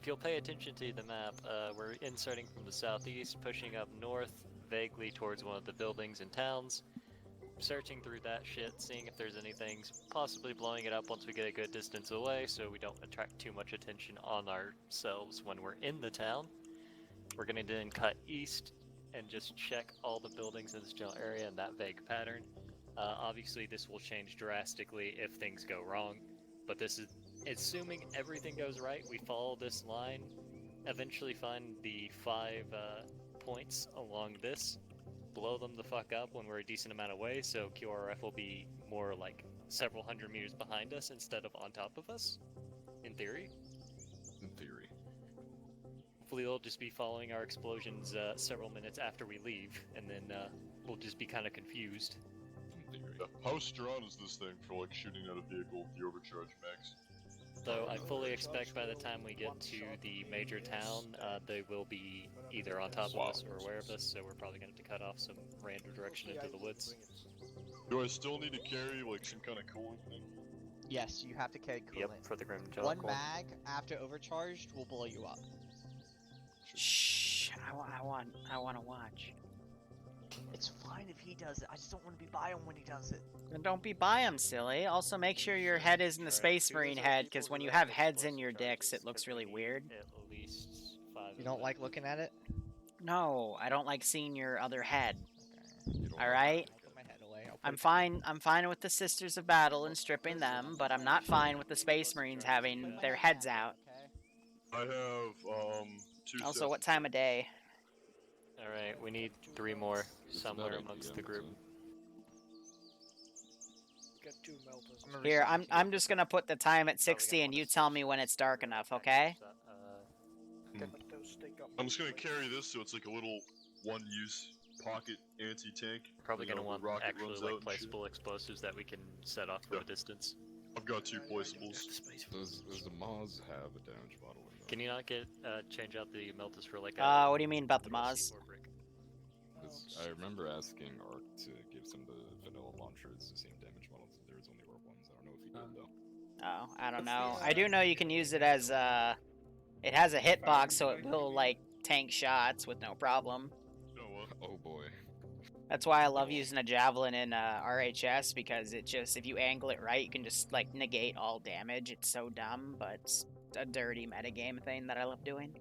If you'll pay attention to the map, we're inserting from the southeast, pushing up north, vaguely towards one of the buildings and towns, searching through that shit, seeing if there's anything, possibly blowing it up once we get a good distance away so we don't attract too much attention on ourselves when we're in the town. We're going to then cut east and just check all the buildings in this general area in that vague pattern. Obviously, this will change drastically if things go wrong, but this is assuming everything goes right. We follow this line, eventually find the 5 points along this, blow them the fuck up when we're a decent amount away, so QRF will be more like several hundred meters behind us instead of on top of us, in theory. In theory. Hopefully they'll just be following our explosions several minutes after we leave, and then we'll just be kind of confused. In theory. How strong is this thing for like shooting at a vehicle with the overcharge max? So I fully expect by the time we get to the major town, they will be either on top of us or aware of us, so we're probably going to have to cut off some random direction into the woods. Do I still need to carry like some kind of coolant thing? Yes, you have to carry coolant. Yep, for the Grim Jelly One Corn. mag after overcharged will blow you up. Shh! I want to watch. It's fine if he does it. I just don't want to be by him when he does it. Then don't be by him, silly. Also, make sure your head is in the Space Marine head, because when you have heads in your dicks, it looks really weird. At least 5 You don't like looking at it? No, I don't like seeing your other head. You don't All want right? to- I'll put my head away. I'm fine with the Sisters of Battle and stripping them, but I'm not fine with the Space Marines having their heads out. I have 2 Also, sets. what time of day? Alright, we need 3 more It's somewhere about amongst 8 the PM, group. Got 2 melters. Here, I'm just gonna put the time at 60 and you tell me when it's dark enough, okay? I'm just gonna carry this so it's like a little one-use pocket anti-tank. Probably You gonna know, want rocket actually runs like out and shit. placeable explosives that we can set off from Yeah. a distance. I've got 2 placeables. Does the Maz have a damage bottle in Can you not get change out the melters for like What do you mean about the little Maz? C4 brick? I remember asking Ark to give some of the vanilla launchers the same damage models as there was only were ones. I don't know if he did though. Oh, I don't know. I do know you can use it as it has a hitbox, so it will like tank shots with no problem. You know what? Oh boy. That's why I love using a javelin in RHS, because it just, if you angle it right, you can just like negate all damage. It's so dumb, but it's a dirty metagame thing that I love doing.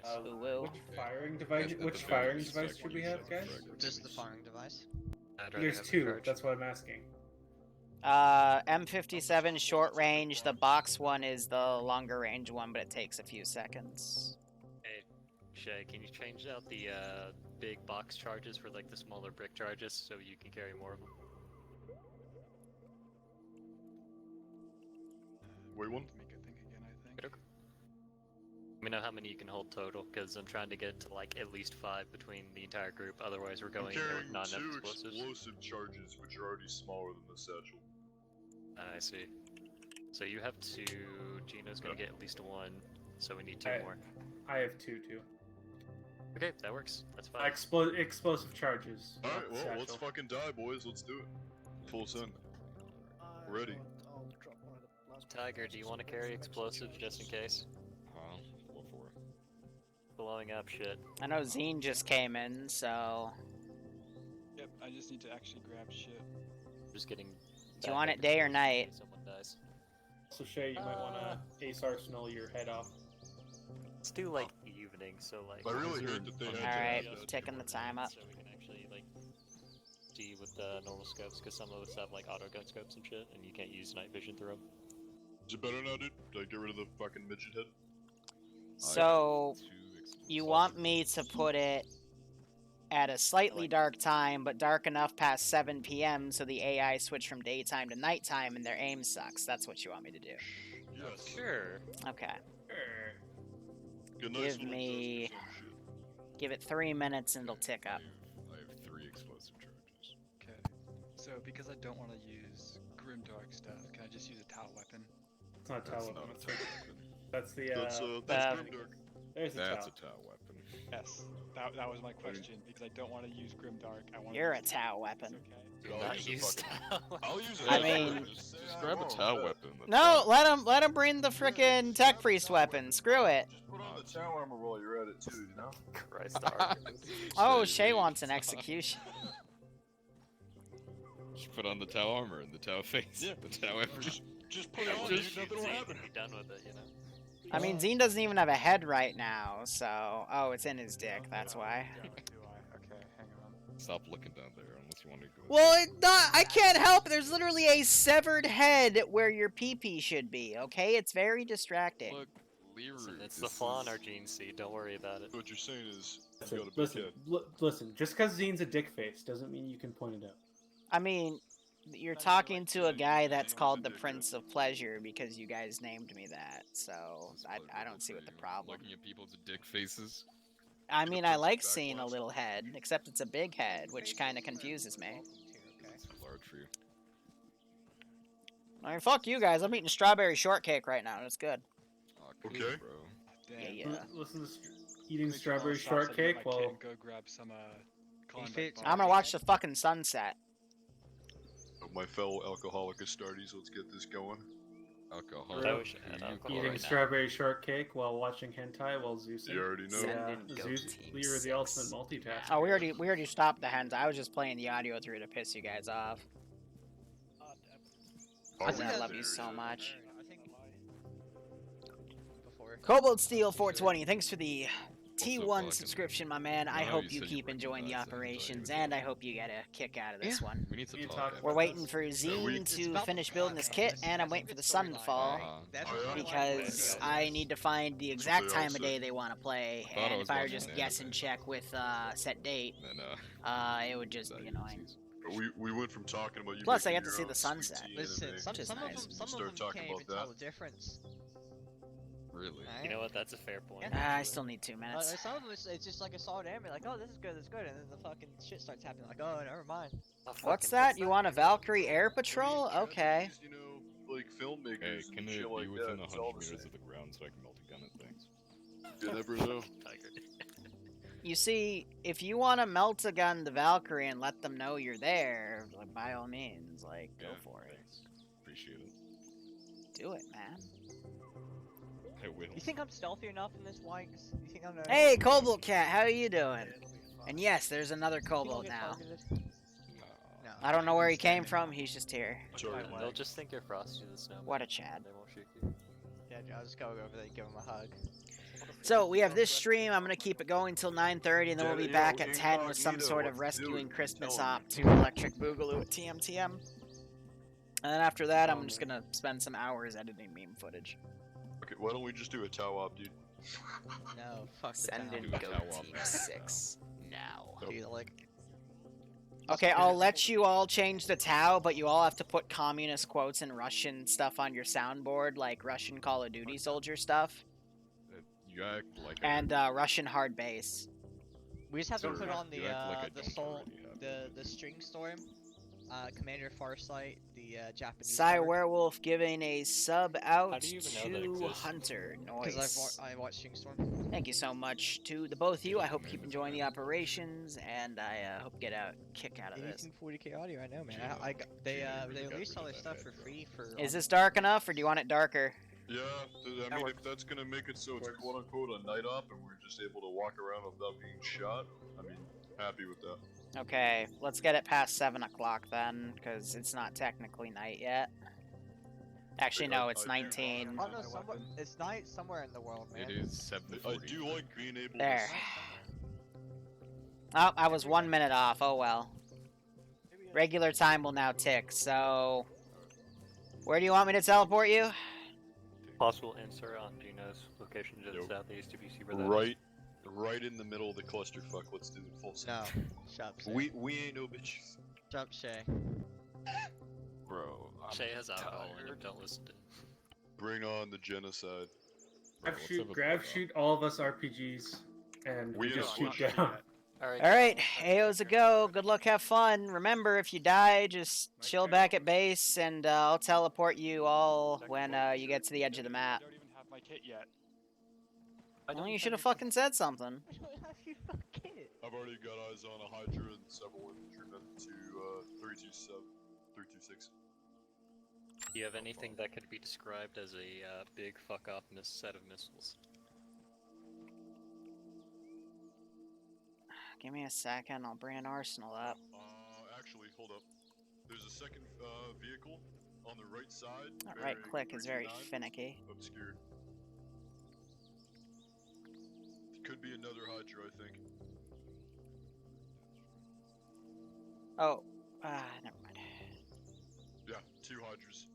Oh well. Ooh, woo. Which firing device? At the Which very firing least, device like, should when we you have, shot guys? fragments, Just it the was- firing device. I'd rather There's have a 2. charge. That's what I'm asking. M57 short range. The box one is the longer range one, but it takes a few seconds. Hey, Shay, can you change out the big box charges for like the smaller brick charges so you can carry more of them? Wait, one. Make a thing again, I think. Let me know how many you can hold total, because I'm trying to get to like at least 5 between the entire group. Otherwise, we're I'm going in there carrying with not 2 enough explosives. explosive charges, which are already smaller than the satchel. I see. So you have 2. Gino's gonna get at least 1, so we need 2 I- more. I have 2 too. Okay, that works. That's fine. Explosive charges. Alright, not well, let's satchel. fucking die, boys. Let's do it. Full send. Ready. I'll drop one of the last Tiger, do you want to carry explosives just in case? Huh? What for? Blowing up shit. I know Zine just came in, so Yep, I just need to actually grab shit. Just getting. Do you want it day or night? Someone dies. So Shay, you might want to Ace Arsenal your head off. Let's do like evening, so like. I really heard that they had Alright, to have that. ticking the time up. So we can actually like see with the normal scopes, because some of us have like auto gun scopes and shit, and you can't use night vision through them. Is it better now, dude? Did I get rid of the fucking midget head? So Two explosive you want me to put it at a slightly dark time, but dark enough past 7 p.m. so the AI switch from daytime to nighttime and their aim sucks. That's what you want me to do. Yes. Sure. Okay. Good Give nice little me- test or some shit. Give it 3 minutes and it'll tick up. I have 3 explosive charges. Okay. So because I don't want to use grimdark stuff, can I just use a towel weapon? It's not a That's towel not weapon. a towel weapon. That's the That's uh, grimdark. There's the That's a towel. towel weapon. Yes, that was my question because I don't want to use Grimdark. I want. You're a Tau weapon. It's okay. I'll Not use a used fucking- I'll use it. I anyway, mean- Just grab a Tau weapon. that's No, fine. let him bring the frickin' tech priest weapon. Screw it. Just put on the Tau armor while you're at it too, you know? Christ, Artemis. Oh, Shay, Shay wait. wants an execution. Just put on the Tau armor and the Tau face. Yeah. The Tau effort. Just put it on, Just dude. Nothing will shoot happen. and be done with it, you know? I mean, Zine doesn't even have a head right now, so... Oh, it's in his dick, that's why. Do I? Okay, hang on. Stop looking down there unless you want to go. Well, I can't help it. There's literally a severed head where your pee-pee should be, okay? It's very distracting. Look, Liru. Listen, it's the flaw in our gene seed, don't worry about it. What you're saying is, Listen, you got a big listen, head. listen. Just because Zine's a dick face doesn't mean you can point it out. I mean, you're talking to a guy that's called the Prince of Pleasure because you guys named me that, so I don't see what the problem. Looking at people's dick faces. I mean, I like seeing a little head, except it's a big head, which kind of confuses me. It's too large for you. I mean, fuck you guys. I'm eating strawberry shortcake right now, and it's good. Aw, cool, Okay. bro. Damn. Yeah. Listen to eating Make sure strawberry all the sauce I get shortcake my kid while and go grab some If it's- I'm gonna watch the fucking sunset. My fellow alcoholic Astartes, let's get this going. Alcohol. Bro, wish I had you alcohol eating right boys. now. strawberry shortake while watching hentai while Zeus. You already know. Send Yeah, in goat Zeus, team Liru the 6. ultimate multitasker. Oh, we already stopped the hens. I was just playing the audio through to piss you guys off. Oh, I yeah, love you there so it much. I think before. Cobalt Steel 420, thanks for the What's up, T1 Falcon? subscription, my man. I No, hope you you said you keep enjoying the recognized it, operations, but you and I hope you get a kick out of this one. We need to We talk. talk after We're about waiting this. for we- Zine It's to about- finish building this okay, kit, that's- and I'm that's a waiting for good the sun to storyline. fall. Uh-huh. That's Oh, what yeah? I like Because about I this. need to find the That's what exact they all time of say. day they want to play, I thought I and was if I were watching just an guess and anime. check with set date, And it would just that be you annoying. use. We went from talking about you. Plus, I making get to your see own the sweet sunset. tea Listen, anime. some Which is of nice. them, some Start of them talking can't even about tell that. the difference. Really? You know what? That's a fair point. Yeah. I actually. still need 2 minutes. Some of them, it's just like a solid anime, like, oh, this is good, and then the fucking shit starts happening, like, oh, never mind. Oh, What's fucking- that? You want a Valkyrie Air Patrol? Okay. You know, like filmmakers Hey, and can it shit be like within that. It's all 100 the meters same. of the ground so I can multi-gun at things? You never know. Tiger. You see, if you want to melt a gun the Valkyrie and let them know you're there, like, by all means, like, go Yeah, for it. thanks. Appreciate it. Do it, man. I will. You think I'm stealthy enough in this Wikes? You think I'm not? Hey, Cobalt Cat, how are you doing? And yes, there's another Think I'll Cobalt get now. targeted? No. No. I don't know where he came from, he's just here. Sorry. They'll just think you're Frosty the Snowman. What a Chad. They won't shoot you. Yeah, I'll just go over there and give him a hug. So, we have this stream, I'm going to keep it going till 9:30, and then we'll be Yeah, back at 10 with some incognito, sort of what to do, rescuing I'm Christmas telling op to Electric Boogaloo at TMTM. And then after that, I'm just going to spend some hours editing meme footage. Okay, why don't we just do a Tau op, dude? No, fuck the Send town. in Do a Goat Tau op. Team 6 now. Dude, like, Okay, I'll let you all change the Tau, but you all have to put communist quotes and Russian stuff on your soundboard, like Russian Call of Duty soldier stuff, You act like and Russian hard bass. we just have to Sorry. put on You the act like I the don't soul, already have the string storm, Commander Farsight, the Japanese. Psy Werewolf giving a sub out do you even know that to exists? Hunter. Because Noise. I watched String Storm. Thank you so much to the both of you. I hope you keep enjoying the operations, and I hope you get a kick out of this. 1840k audio, I know, man. They released all their stuff for free for. Is this dark enough, or do you want it darker? Yeah, I mean, if that's gonna make it so it's quote unquote a night op and we're just able to walk around without being shot, I mean, happy with that. Okay, let's get it past 7 o'clock then, because it's not technically night yet. Actually, no, it's 19. Oh no, it's night somewhere in the world, man. It is 7:40. I do like being able There. to. Oh, I was 1 minute off. Oh well. Regular time will now tick, so... Where do you want me to teleport you? Possible insert on Gino's location to the Nope. southeast if you see where that is. Right in the middle of the clusterfuck. Let's do it full No, scene. shut up, Shay. We ain't no bitch. Shut up, Shay. Bro, I'm Shay has alcohol in tired. it, don't listen to him. Bring on the genocide. Bro, let's have a Grab blowout. shoot all of us RPGs, and we We just know. shoot down. Alright. Alright, AO's a go. Good luck, have fun. Remember, if you die, just chill back at base, and I'll teleport you all when you get to the edge of the map. I don't even have my kit yet. Well, you should have fucking said something. I don't have your fucking kit. I've already got eyes on a Hydra and several infantrymen to 327, 326. Do you have anything that could be described as a big fuck off set of missiles? Give me a second, I'll bring an arsenal up. Actually, hold up. There's a second vehicle on the right side. That right click is very 329, finicky. obscured. Could be another Hydra, I think. Oh, never mind. Yeah, 2 Hydras.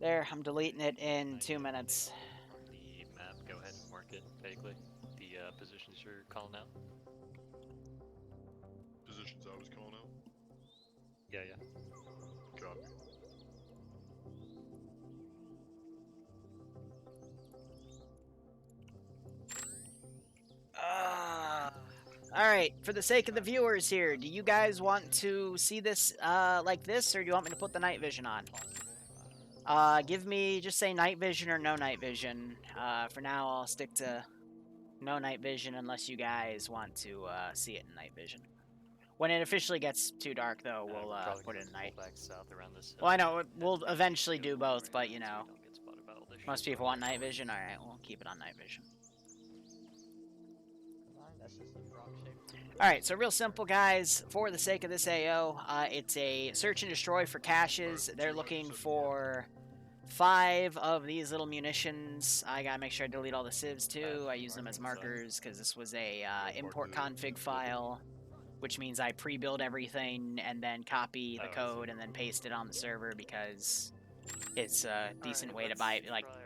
There, I'm deleting it in 2 minutes. On the map, go ahead and mark it vaguely. The positions you're calling out. Positions I was calling out. Yeah, yeah. Copy. Alright, for the sake of the viewers here, do you guys want to see this like this, or do you want me to put the night vision on? Give me, just say night vision or no night vision. For now, I'll stick to no night vision unless you guys want to see it in night vision. When it officially gets too dark, though, we'll probably put gonna it in night. pull back south around this Well, I hill. know, we'll eventually do both, but, you So we know, don't get spotted by all this most shit. people want night vision. Alright, we'll keep it on night vision. That's just a rock shape. Alright, so real simple, guys. For the sake of this AO, it's a search and destroy for caches. They're looking for 5 of these little munitions. I gotta make sure I delete all the civs too. I use them as markers because this was a import config file, which means I pre-build everything and then copy the code and then paste it on the server because it's a decent way to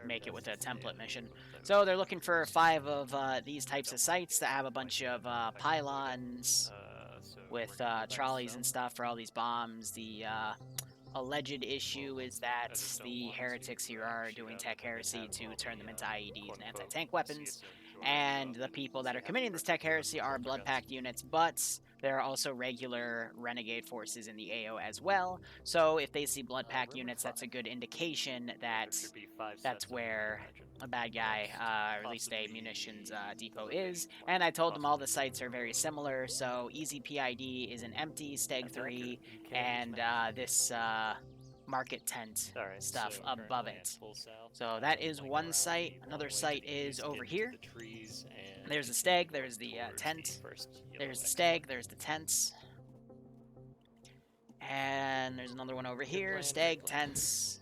make it with a template mission. So they're looking for 5 of these types of sites that have a bunch of pylons with trolleys and stuff for all these bombs. The alleged issue is that the heretics here are doing tech heresy to turn them into IEDs and anti-tank weapons, and the people that are committing this tech heresy are blood pact units, but there are also regular renegade forces in the AO as well. So if they see blood pack units, that's a good indication that that's where a bad guy, or at least a munitions depot is. And I told them all the sites are very similar. So Easy PID is an empty Steg 3, and this market tent stuff above it. So that is one site. Another site is over here. There's the stag, there's the tent, there's the stag, there's the tents. And there's another one over here, stag, tents,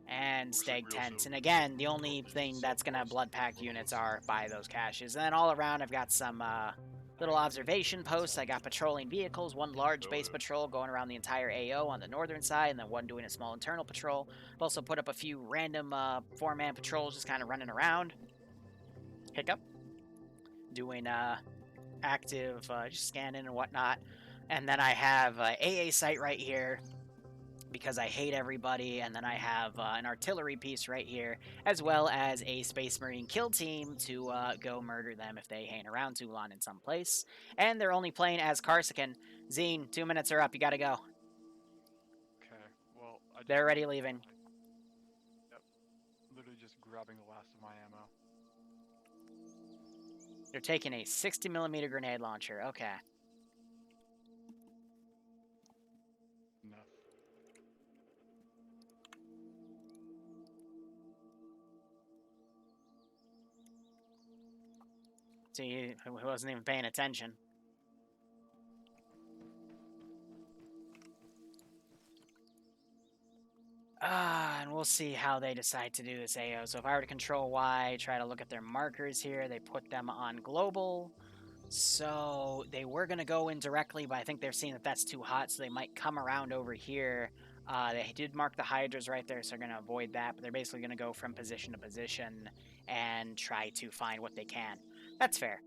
and stag tents. And again, the only thing that's going to have blood pack units are by those caches. And then all around I've got some little observation posts. I got patrolling vehicles, one large base patrol going around the entire AO on the northern side, and then one doing a small internal patrol. I've also put up a few random 4-man patrols just kind of running around. Hiccup. Doing active just scanning and whatnot. And then I have AA site right here because I hate everybody, and then I have an artillery piece right here, as well as a Space Marine kill team to go murder them if they hang around too long in some place. And they're only playing as Karsakin. Zine, 2 minutes are up, you gotta go. Okay, well, They're already leaving. Yep. Literally just grabbing the last of my ammo. They're taking a 60mm grenade launcher, okay. Enough. See, he wasn't even paying attention. And we'll see how they decide to do this AO. So if I were to control Y, try to look at their markers here, they put them on global. So they were going to go in directly, but I think they're seeing that that's too hot, so they might come around over here. They did mark the Hydras right there, so they're going to avoid that, but they're basically going to go from position to position and try to find what they can. That's fair.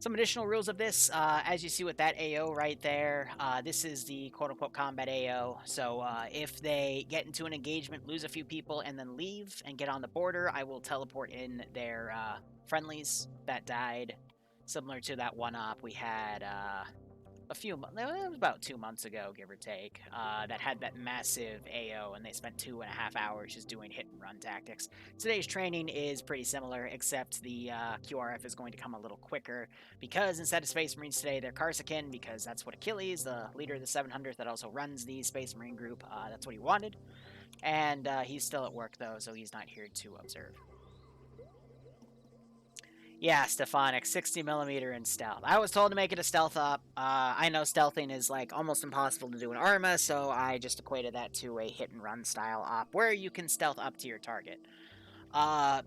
Some additional rules of this, as you see with that AO right there, this is the quote-unquote combat AO, so if they get into an engagement, lose a few people, and then leave and get on the border, I will teleport in their friendlies that died. Similar to that one-op we had a few months, it was about 2 months ago, give or take, that had that massive AO, and they spent 2.5 hours just doing hit and run tactics. Today's training is pretty similar, except the QRF is going to come a little quicker, because instead of Space Marines today, they're Karsakin, because that's what Achilles, the leader of the 700th that also runs the Space Marine group, that's what he wanted. And he's still at work, though, so he's not here to observe. Yeah, Stephonic, 60mm in stealth. I was told to make it a stealth op. I know stealthing is like almost impossible to do in Arma, so I just equated that to a hit and run style op where you can stealth up to your target.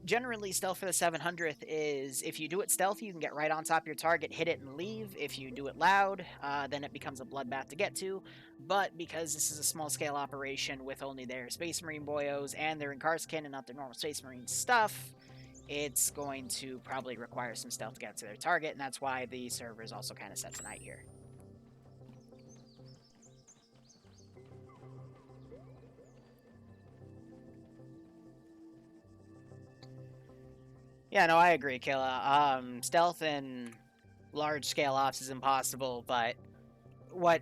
Generally, stealth for the 700th is if you do it stealthy, you can get right on top of your target, hit it, and leave. If you do it loud, then it becomes a bloodbath to get to. But because this is a small scale operation with only their Space Marine boyos and their Inkarskin and not their normal Space Marine stuff, it's going to probably require some stealth to get to their target, and that's why the server is also kind of set tonight here. Yeah, no, I agree, Killa. Stealth in large-scale ops is impossible, but what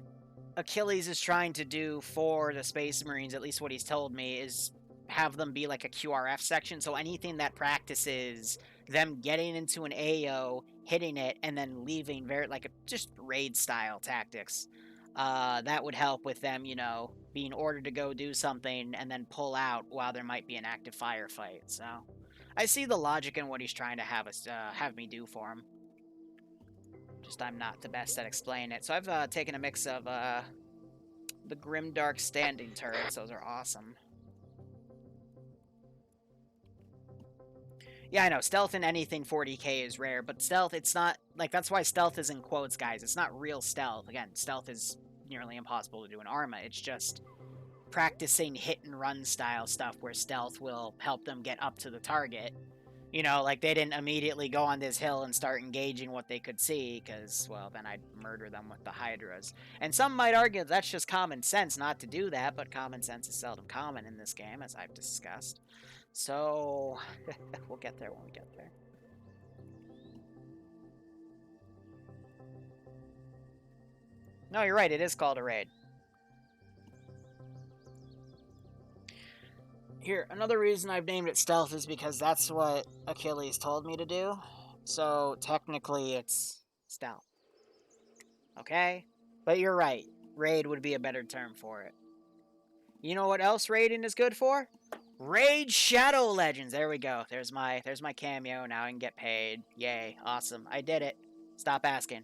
Achilles is trying to do for the Space Marines, at least what he's told me, is have them be like a QRF section, so anything that practices them getting into an AO, hitting it, and then leaving, very like just raid-style tactics. That would help with them, you know, being ordered to go do something and then pull out while there might be an active firefight, so... I see the logic in what he's trying to have me do for him. Just I'm not the best at explaining it. So I've taken a mix of the Grimdark standing turrets. Those are awesome. Yeah, I know. Stealth in anything 40k is rare, but stealth, it's not... Like, that's why stealth is in quotes, guys. It's not real stealth. Again, stealth is nearly impossible to do in Arma. It's just... practicing hit and run style stuff where stealth will help them get up to the target. You know, like they didn't immediately go on this hill and start engaging what they could see, because, well, then I'd murder them with the Hydras. And some might argue that's just common sense not to do that, but common sense is seldom common in this game, as I've discussed. So, we'll get there when we get there. No, you're right, it is called a raid. Here, another reason I've named it stealth is because that's what Achilles told me to do. So, technically, it's stealth. Okay? But you're right. Raid would be a better term for it. You know what else raiding is good for? Raid Shadow Legends! There we go. There's my cameo. Now I can get paid. Yay. Awesome. I did it. Stop asking.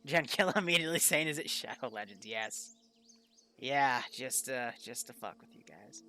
Jen Kill immediately saying, is it Shadow Legends? Yes. Yeah, just to fuck with you guys.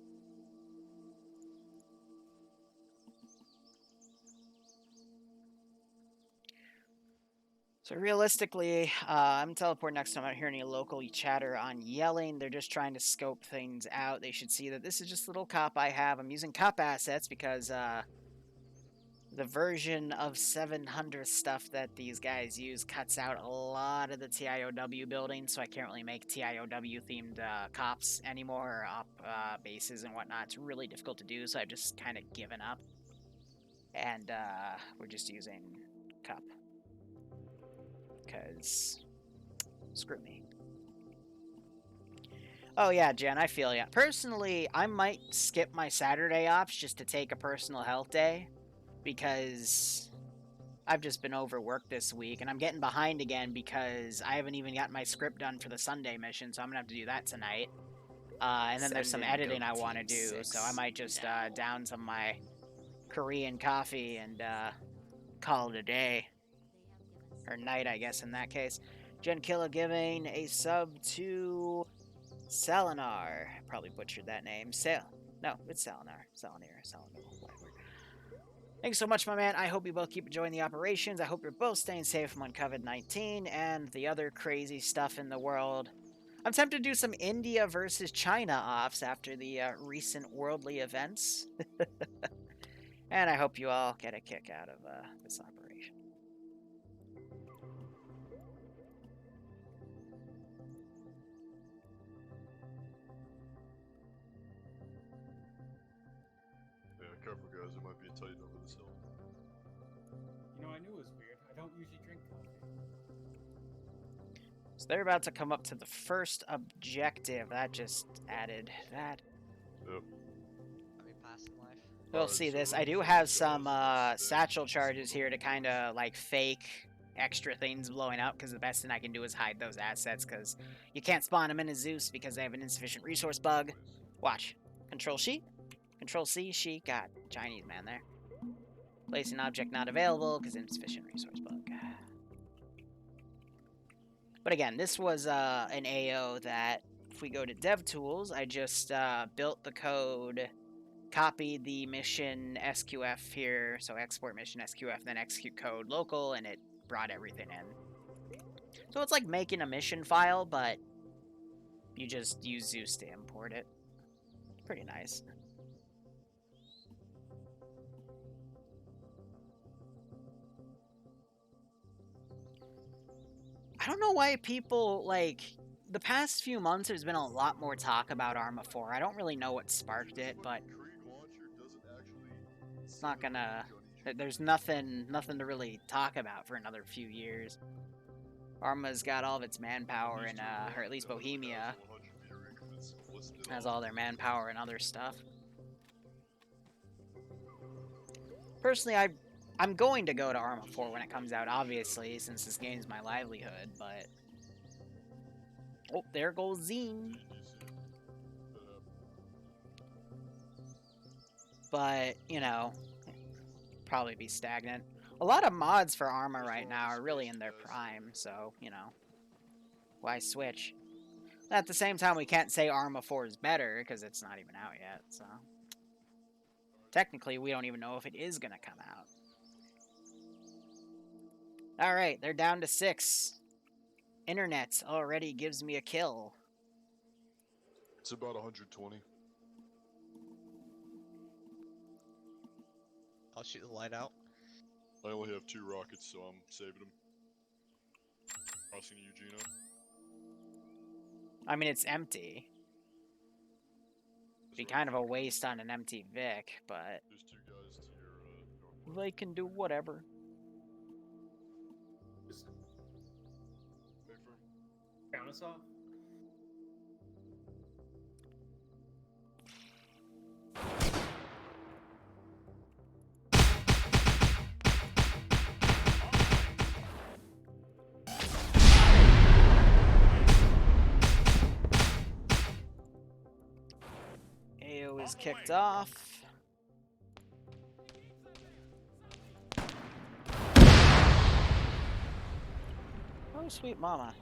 So realistically, I'm teleporting next time. I don't hear any local chatter on yelling. They're just trying to scope things out. They should see that this is just a little cop I have. I'm using cop assets because the version of 700 stuff that these guys use cuts out a lot of the TIOW buildings, so I can't really make TIOW-themed cops anymore, or op bases and whatnot. It's really difficult to do, so I've just kind of given up. And we're just using cup. Because, screw me. Oh yeah, Jen, I feel ya. Personally, I might skip my Saturday ops just to take a personal health day. Because I've just been overworked this week, and I'm getting behind again because I haven't even got my script done for the Sunday mission, so I'm gonna have to do that tonight. And then there's some editing I want to do, so I might just down some of my Korean coffee and call it a day. Or night, I guess, in that case. Jen Killa giving a sub to Salinar. Probably butchered that name. No, it's Salinar. Salinar. Whatever. Thanks so much, my man. I hope you both keep enjoying the operations. I hope you're both staying safe from COVID-19 and the other crazy stuff in the world. I'm tempted to do some India versus China offs after the recent worldly events. And I hope you all get a kick out of this operation. Yeah, careful guys, it might be tight over this hill. You know, I knew it was weird. I don't usually drink coffee. So they're about to come up to the first objective. That just added that. Yep. Let me pass in life. We'll Alright, see so this. then I do for have these some guys, let's satchel stay charges here to local. kind of like fake extra things blowing up, because the best thing I can do is hide those assets, because you can't spawn them in a Zeus because they have an insufficient resource bug. Watch. Control sheet. Control C, sheet. Got Chinese man there. Placing object not available because insufficient resource bug. But again, this was an AO that, if we go to DevTools, I just built the code, copied the mission SQF here, so export mission SQF, then execute code local, and it brought everything in. So it's like making a mission file, but you just use Zeus to import it. Pretty nice. I don't know why people, like, the past few months there's been a lot more talk about Arma 4. I don't really know what sparked it, but it's not gonna... There's nothing to really talk about for another few years. Arma's got all of its manpower in, or at least Bohemia has all their manpower and other stuff. Personally, I'm going to go to Arma 4 when it comes out, obviously, since this game's my livelihood, but... Oh, there goes Zine. But, you know, probably be stagnant. A lot of mods for Arma right now are really in their prime, so, you know, why switch? At the same time, we can't say Arma 4 is better, because it's not even out yet, so... Technically, we don't even know if it is gonna come out. Alright, they're down to 6. Internet already gives me a kill. It's about 120. I'll shoot the light out. I only have 2 rockets, so I'm saving them. Crossing Eugenia. I mean, it's empty. Be kind of a waste on an empty Vic, but There's 2 guys to your northwest. they can do whatever. Just Wait for him. count us off. AO is kicked off. Oh, sweet mama.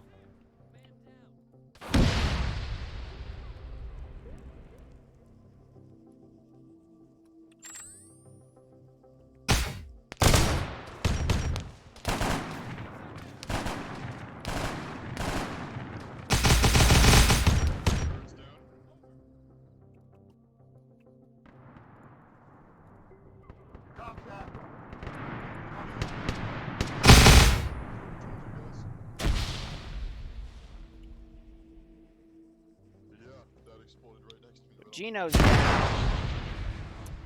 Turrets down. Yeah, that exploded right next to me. though. Gino's down.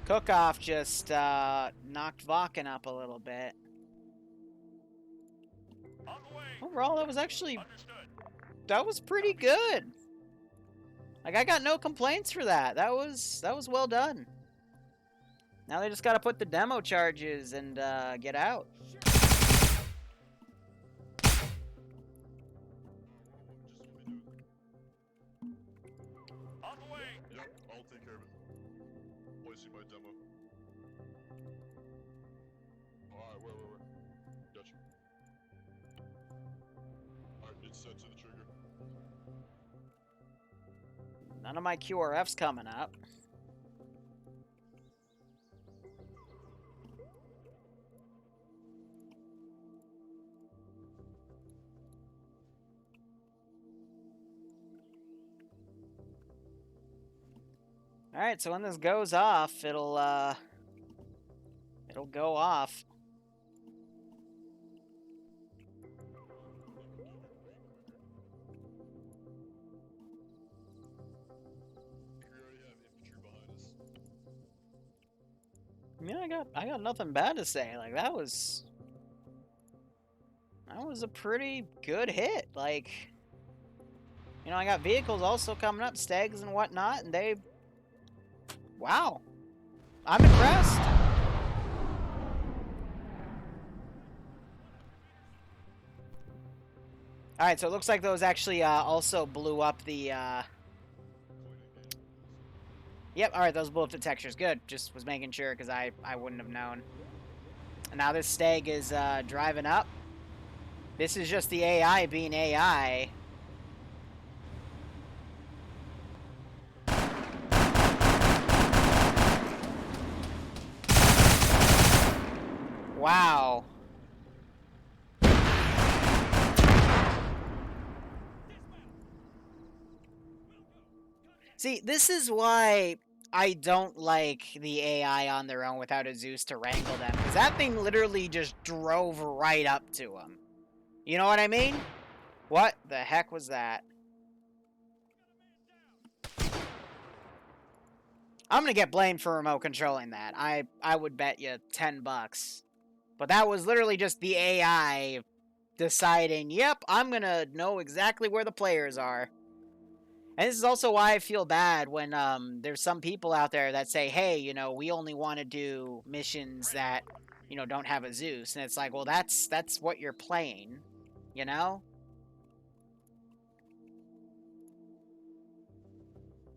Cookoff just knocked Vakken up a little bit. Overall, that was pretty good. Like, I got no complaints for that. That was well done. Now they just gotta put the demo charges and get out. Yep, I'll take care of it. Placing my demo. Alright, where? Gotcha. Alright, it's set to the trigger. None of my QRFs coming up. Alright, so when this goes off, it'll go off. We already have infantry behind us. I mean, I got nothing bad to say. Like, that was a pretty good hit. Like, You know, I got vehicles also coming up, Stegs and whatnot, and they... Wow. I'm impressed. Alright, so it looks like those actually also blew up the... Yep, alright, those blew up the textures. Good. Just was making sure, because I wouldn't have known. And now this Steg is driving up. This is just the AI being AI. Wow. See, this is why I don't like the AI on their own without a Zeus to wrangle them. Because that thing literally just drove right up to him. You know what I mean? What the heck was that? I'm gonna get blamed for remote controlling that. I would bet you $10. But that was literally just the AI deciding, yep, I'm gonna know exactly where the players are. And this is also why I feel bad when there's some people out there that say, hey, you know, we only want to do missions that, you know, don't have a Zeus. And it's like, well, that's what you're playing, you know?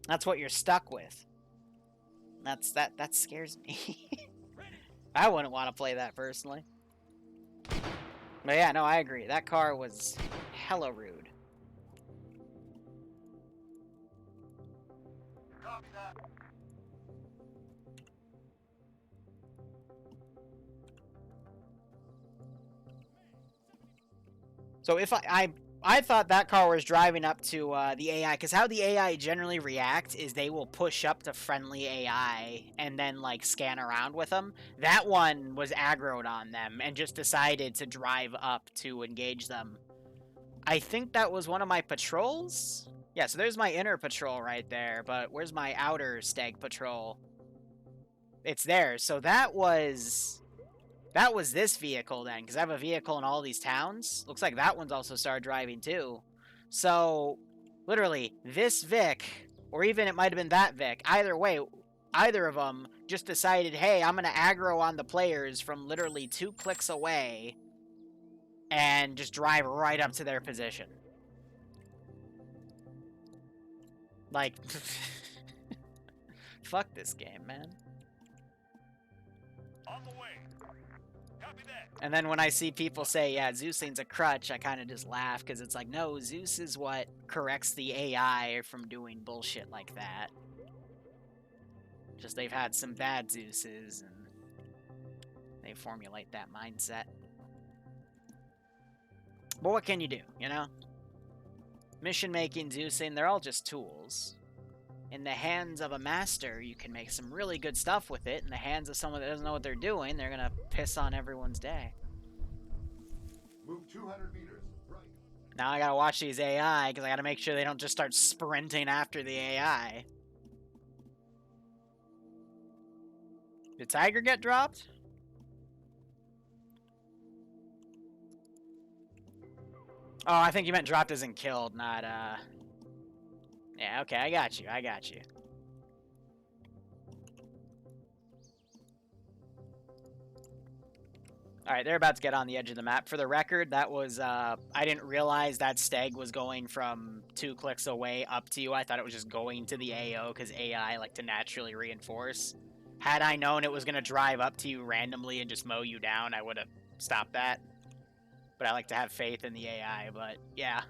That's what you're stuck with. That scares me. I wouldn't want to play that personally. But yeah, no, I agree. That car was hella rude. So if I thought that car was driving up to the AI, because how the AI generally react is they will push up to friendly AI and then like scan around with them. That one was aggroed on them and just decided to drive up to engage them. I think that was one of my patrols. Yeah, so there's my inner patrol right there, but where's my outer Stag patrol? It's there. So that was this vehicle then, because I have a vehicle in all these towns. Looks like that one's also started driving too. So, literally, this Vic, or even it might have been that Vic, either way, either of them just decided, hey, I'm going to aggro on the players from literally 2 clicks away and just drive right up to their position. Like, fuck this game, man. On the way. Copy that. And then when I see people say, yeah, Zeus ain't a crutch, I kind of just laugh, because it's like, no, Zeus is what corrects the AI from doing bullshit like that. Just they've had some bad Zeuses, and they formulate that mindset. But what can you do, you know? Mission making, Zeusing, they're all just tools. In the hands of a master, you can make some really good stuff with it. In the hands of someone that doesn't know what they're doing, they're gonna piss on everyone's day. Move 200 meters, right. Now I gotta watch these AI, because I gotta make sure they don't just start sprinting after the AI. Did Tiger get dropped? Oh, I think you meant dropped as in killed, not, Yeah, okay, I got you, Alright, they're about to get on the edge of the map. For the record, that was, I didn't realize that Stag was going from 2 clicks away up to you. I thought it was just going to the AO, because AI like to naturally reinforce. Had I known it was going to drive up to you randomly and just mow you down, I would have stopped that. But I like to have faith in the AI, but yeah,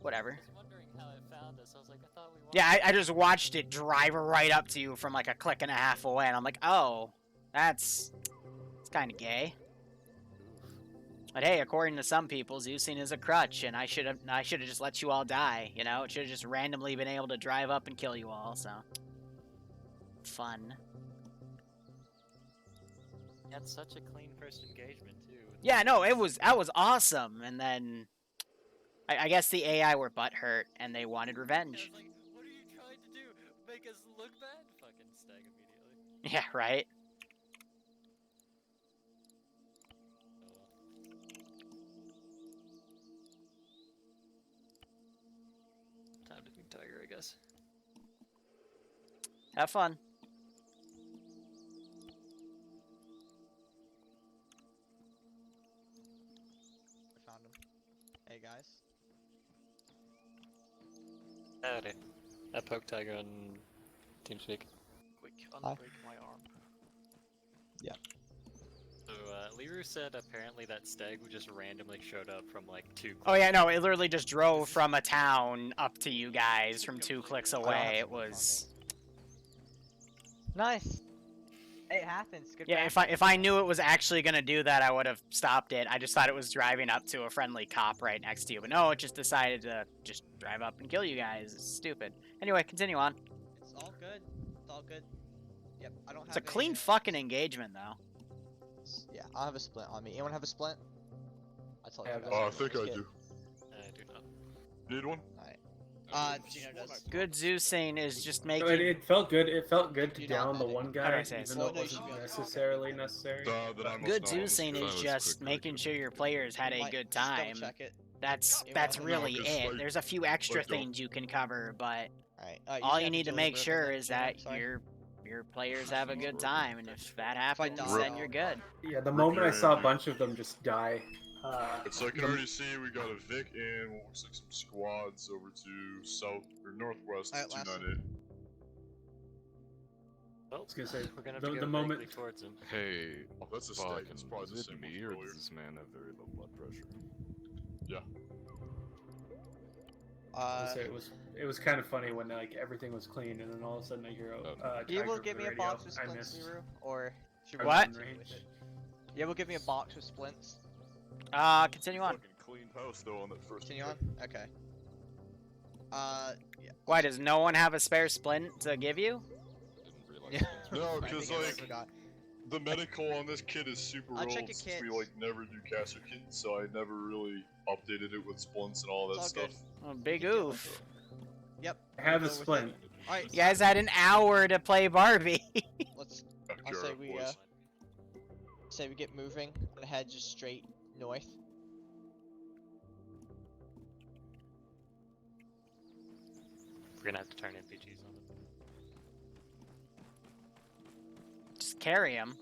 whatever. I was wondering how it found us. I was like, I thought we wanted Yeah, I just watched it drive right up to you from like a click and a half away, and I'm like, oh, it's kind of gay. But hey, according to some people, Zeusing is a crutch, and I should have just let you all die. You know, it should have just randomly been able to drive up and kill you all. So fun. That's such a clean first engagement too. Yeah, no, that was awesome. And then I guess the AI were butthurt and they wanted I revenge. was like, what are you trying to do? Make us look bad? Fucking Stag immediately. Yeah, right. time to Big Tiger, I guess. Have fun. I found him. Hey guys. Howdy. I poked Tiger on TeamSpeak. Quick, Hi. unbreak my arm. So, Liru said apparently that stag just randomly showed up from like 2 Oh yeah, no, it literally just drove from a town up to you guys from 2 clicks I don't have away. It stuff on was... Nice. It happens. Good Yeah, practice. if I knew it was actually gonna do that, I would have stopped it. I just thought it was driving up to a friendly cop right next to you, but no, it just decided to just drive up and kill you guys. It's stupid. Anyway, continue on. It's all good. It's all good. Yep. I don't have. It's a clean fucking engagement, though. Yeah, I have a splint on me. Anyone have a splint? I told you. I have guys I have think a I kit. do. I do not. Need one? Gino does. Good Zeusing is just No, making... it felt good. It felt good to You're not down the medic. one How guy, do I say even it? though Well, it no, you should wasn't be able to- necessarily necessary. Then I must Good not. Zeusing That is was just quick, making very sure your players had a Might- good just double time. check it. That's Yeah, that's well, really no, 'cause, it. like- There's a few extra like, don't- things you can cover, but Alright. all you need to make sure is that your players have a good time, and if that happens, die, then I'll- you're good. Yeah, the Rip moment I your saw a engine. bunch of them just die. So I can already see we got a Vic and what looks like some squads over to south or northwest Alright, last 298. Well, was gonna say, we're gonna have the- to go the moment- vaguely towards him. Hey, Oh, that's a stag. fucking, It's probably the is same it one me from or earlier. does this man have very low blood pressure? Yeah. I say it was kind of funny when like everything was clean and then all of a sudden I hear You able Tiger to give over me the a radio. box with I splints, missed. Liru? Or should I we was What? in range. You able to give me a box with splints? Continue on. Fucking cleaned house though on that first. Continue on? trip. Okay. Yeah. Why does no one have a spare splint to give you? Didn't realize. Yeah. that was No, right. I because think I like forgot. the medical on this kit is super I'll old check your since we kits. like never do caster kits, so I never really updated it with splints and all that It's all stuff. good. Oh, big You can deal oof. with it. Yep. I have Go a with it. splint. Alright. You guys had an hour to play Barbie. Let's After say our we boys. say we get moving and head just straight north. We're gonna have to turn NPGs on them. Just carry him.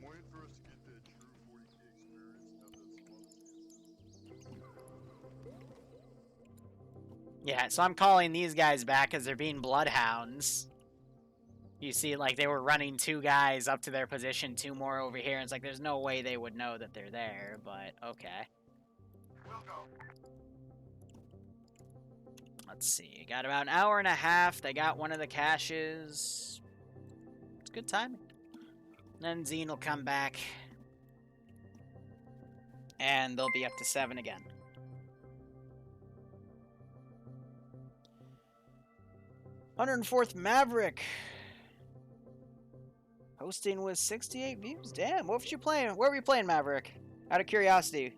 I'm waiting for us to get the true 40k experience now that's Yeah, so I'm calling these guys back as they're being bloodhounds. You see, like, they were running 2 guys up to their position, 2 more over here, and it's like, there's no way they would know that they're there, but okay. Let's see, got about an hour and a half, they got one of the caches. It's good timing. Then Zine will come back, and they'll be up to 7 again. 104th Maverick. Hosting with 68 views. Damn, what was you playing? Where were you playing, Maverick? Out of curiosity.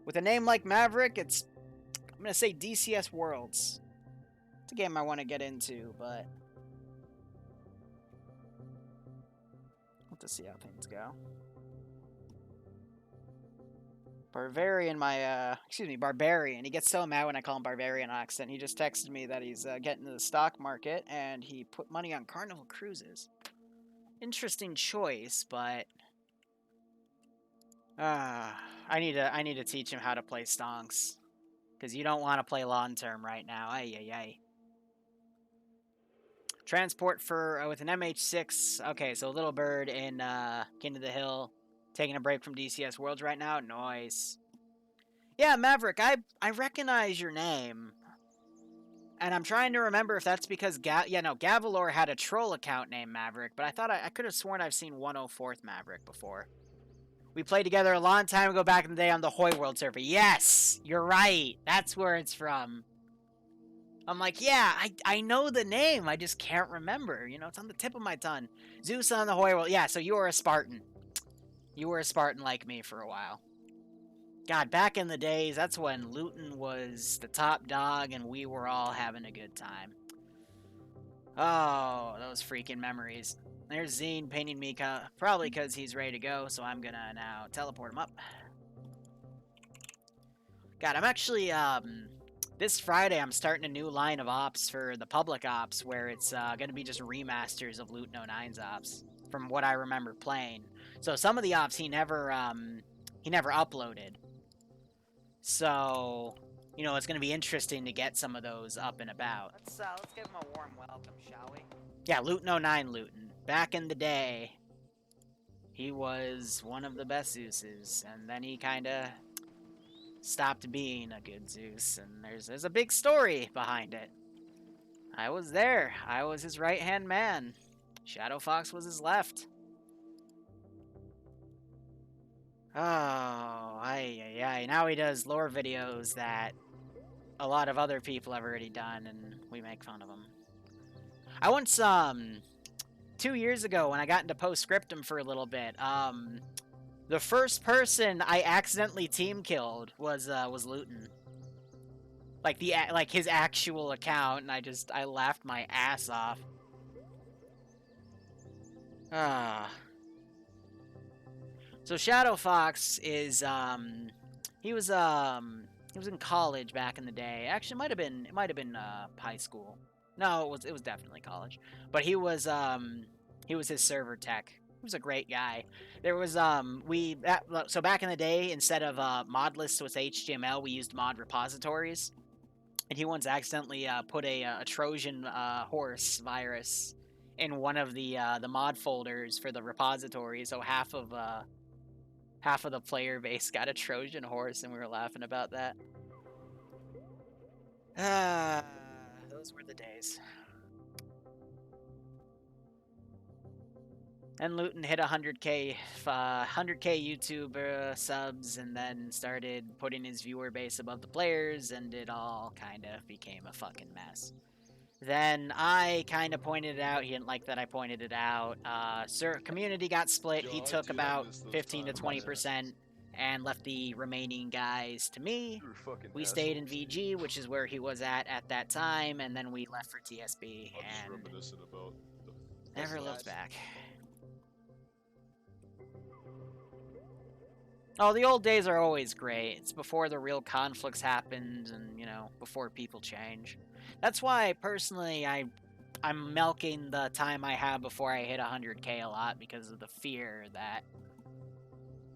With a name like Maverick, I'm gonna say DCS Worlds. It's a game I want to get into, but we'll have to see how things go. Barbarian, Barbarian. He gets so mad when I call him Barbarian on accident. He just texted me that he's getting into the stock market, and he put money on Carnival Cruises. Interesting choice, but I need to teach him how to play stonks, because you don't want to play long term right now. Ay. Transport for with an MH6. Okay, so Little Bird in King of the Hill, taking a break from DCS Worlds right now. Nice. Yeah, Maverick, I recognize your name. And I'm trying to remember if that's because Gavalor had a troll account named Maverick, but I thought I could have sworn I've seen 104th Maverick before. We played together a long time ago back in the day on the Hoy World server. Yes, you're right. That's where it's from. I'm like, yeah, I know the name. I just can't remember. You know, it's on the tip of my tongue. Zeus on the Hoy World. Yeah, so you were a Spartan. You were a Spartan like me for a while. God, back in the days, that's when Luton was the top dog and we were all having a good time. Oh, those freaking memories. There's Zine painting me, probably because he's ready to go, so I'm gonna now teleport him up. God, I'm actually, this Friday I'm starting a new line of ops for the public ops where it's going to be just remasters of Loot No 9's ops from what I remember playing. So some of the ops he never uploaded. So, you know, it's going to be interesting to get some of those up and about. Let's give him a warm welcome, shall we? Yeah, Loot No 9 Luton. Back in the day, he was one of the best Zeuses, and then he kind of stopped being a good Zeus, and there's a big story behind it. I was there. I was his right-hand man. Shadow Fox was his left. Oh, ay. Now he does lore videos that a lot of other people have already done, and we make fun of him. I once, 2 years ago when I got into Postscriptum for a little bit, the first person I accidentally team killed was Luton. Like his actual account, and I laughed my ass off. So Shadow Fox is he was in college back in the day. Actually, it might have been high school. No, it was definitely college. But he was his server tech. He was a great guy. There was so back in the day, instead of mod lists with HTML, we used mod repositories. And he once accidentally put a Trojan horse virus in one of the mod folders for the repository. So half of the player base got a Trojan horse, and we were laughing about that. Those were the days. And Luton hit 100k YouTube subs, and then started putting his viewer base above the players, and it all kind of became a fucking mess. Then I kind of pointed it out. He didn't like that I pointed it out. Community got split. He took about 15 to 20% and left the remaining guys to me. We stayed in VG, which is where he was at that time, and then we left for TSB and never looked back. Oh, the old days are always great. It's before the real conflicts happened and, you know, before people change. That's why, personally, I'm milking the time I have before I hit 100k a lot because of the fear that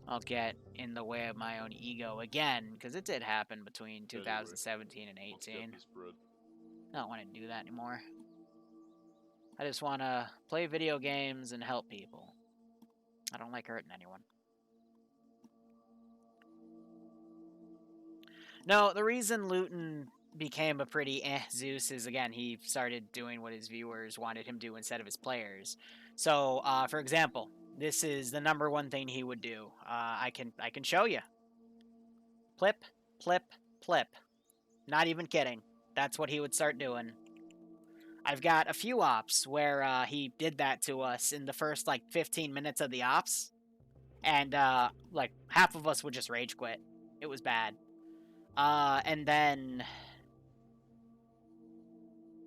I'll get in the way of my own ego again, because it did happen between 2017 and 18. I don't want to do that anymore. I just want to play video games and help people. I don't like hurting anyone. No, the reason Luton became a pretty Zeus is, again, he started doing what his viewers wanted him to do instead of his players. So, for example, this is the #1 thing he would do. I can show you. Plip, plip, plip. Not even kidding. That's what he would start doing. I've got a few ops where he did that to us in the first, 15 minutes of the ops. And, half of us would just rage quit. It was bad. And then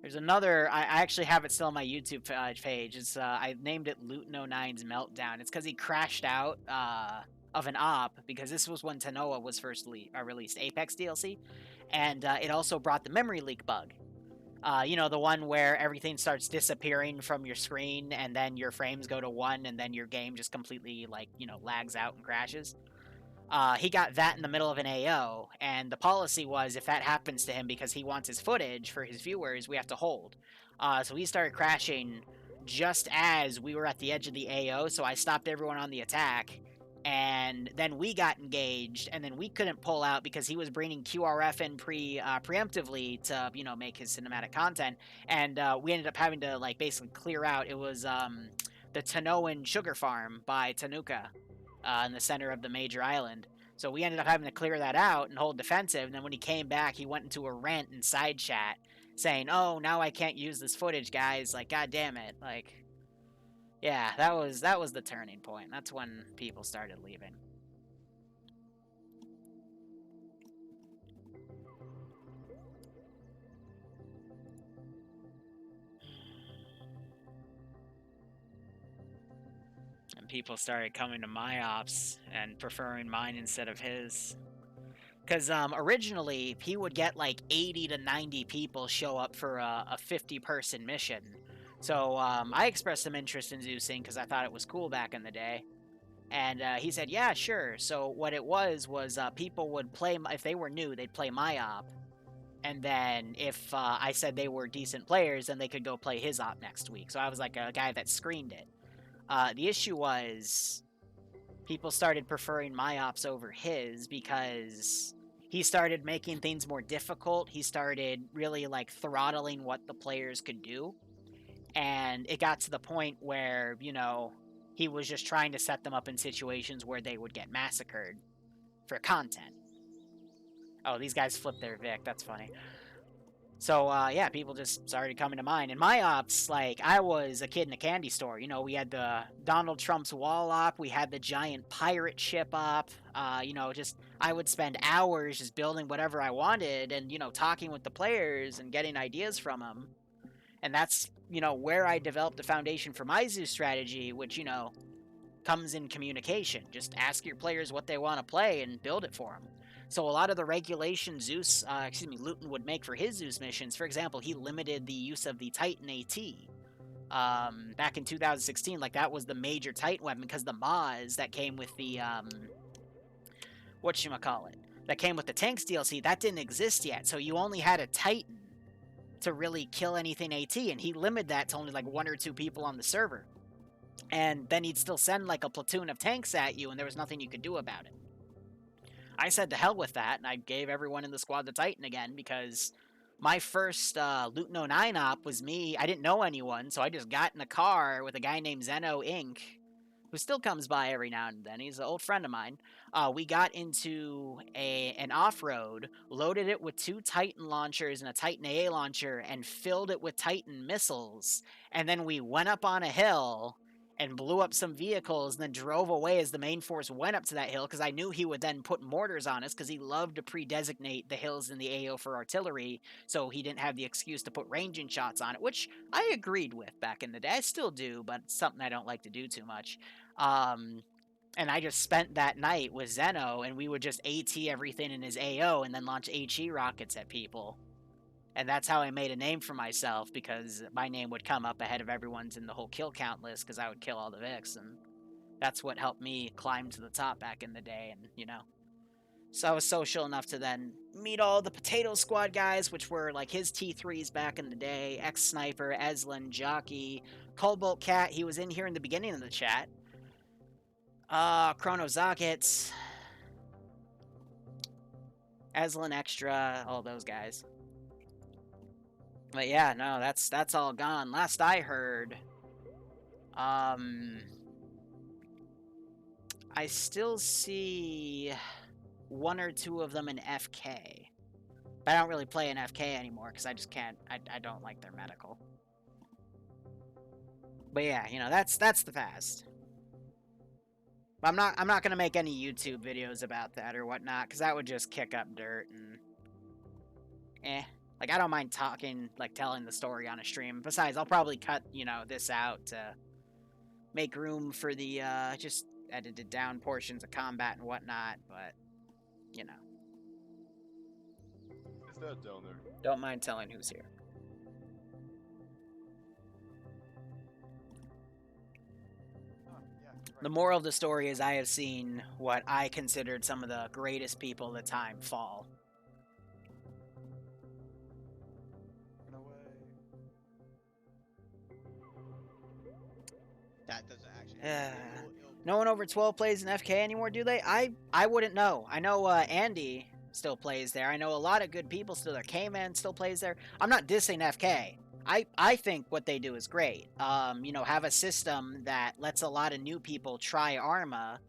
there's another. I actually have it still on my YouTube page. It's I named it Loot No 9's Meltdown. It's because he crashed out of an op, because this was when Tanoa was first released, Apex DLC, and it also brought the memory leak bug. You know, the one where everything starts disappearing from your screen, and then your frames go to 1, and then your game just completely lags out and crashes. He got that in the middle of an AO, and the policy was if that happens to him because he wants his footage for his viewers, we have to hold. So he started crashing just as we were at the edge of the AO, so I stopped everyone on the attack, and then we got engaged, and then we couldn't pull out because he was bringing QRF in preemptively to, make his cinematic content, and we ended up having to, basically clear out. It was the Tanoan Sugar Farm by Tanuka. In the center of the major island. So we ended up having to clear that out and hold defensive, and then when he came back, he went into a rant in side chat saying, "Oh, now I can't use this footage, guys. God damn it." Yeah, that was the turning point. That's when people started leaving. And people started coming to my ops and preferring mine instead of his. Because originally, he would get like 80 to 90 people show up for a 50-person mission. So I expressed some interest in Zeusing because I thought it was cool back in the day. And he said, yeah, sure. So what it was people would play, if they were new, they'd play my op. And then if I said they were decent players, then they could go play his op next week. So I was like a guy that screened it. The issue was people started preferring my ops over his because he started making things more difficult. He started really like throttling what the players could do. And it got to the point where, you know, he was just trying to set them up in situations where they would get massacred for content. Oh, these guys flipped their Vic. That's funny. So, yeah, people just started coming to mind. And my ops, like, I was a kid in a candy store. You know, we had the Donald Trump's wall op. We had the giant pirate ship op. You know, just, I would spend hours just building whatever I wanted and, you know, talking with the players and getting ideas from them. And that's, you know, where I developed the foundation for my Zeus strategy, which, you know, comes in communication. Just ask your players what they want to play and build it for them. So a lot of the regulation Luton would make for his Zeus missions, for example, he limited the use of the Titan AT. Back in 2016, like, that was the major Titan weapon, because the Maz that came with the, whatchamacallit, that came with the Tanks DLC, that didn't exist yet, so you only had a Titan to really kill anything AT, and he limited that to only, like, 1 or 2 people on the server. And then he'd still send, like, a platoon of tanks at you, and there was nothing you could do about it. I said to hell with that, and I gave everyone in the squad the Titan again, because my first Luton 09 op was me. I didn't know anyone, so I just got in a car with a guy named Zeno Inc., who still comes by every now and then. He's an old friend of mine. We got into an off-road, loaded it with 2 Titan launchers and a Titan AA launcher, and filled it with Titan missiles. And then we went up on a hill and blew up some vehicles, and then drove away as the main force went up to that hill, because I knew he would then put mortars on us, because he loved to pre-designate the hills in the AO for artillery, so he didn't have the excuse to put ranging shots on it, which I agreed with back in the day. I still do, but it's something I don't like to do too much. And I just spent that night with Zeno, and we would just AT everything in his AO, and then launch HE rockets at people. And that's how I made a name for myself, because my name would come up ahead of everyone's in the whole kill count list, because I would kill all the Vics, and that's what helped me climb to the top back in the day, and, you know. So I was social enough to then meet all the Potato Squad guys, which were, like, his T3s back in the day, Ex-Sniper, Eslin, Jockey, Cobalt Cat, he was in here in the beginning of the chat, Chrono Zockets, Eslin Extra, all those guys. But yeah, no, that's all gone. Last I heard, I still see 1 or 2 of them in FK. But I don't really play in FK anymore, because I just can't, I don't like their medical. But yeah, you know, that's the past. I'm not gonna make any YouTube videos about that or whatnot, because that would just kick up dirt and Like, I don't mind talking, like, telling the story on a stream. Besides, I'll probably cut, you know, this out to make room for the, just edited down portions of combat and whatnot, but, you know. Is that down there? Don't mind telling who's here. The moral of the story is I have seen what I considered some of the greatest people of the time fall. That doesn't actually. No one over 12 plays in FK anymore, do they? I wouldn't know. I know Andy still plays there. I know a lot of good people still there. K-Man still plays there. I'm not dissing FK. I think what they do is great. You know, have a system that lets a lot of new people try Arma,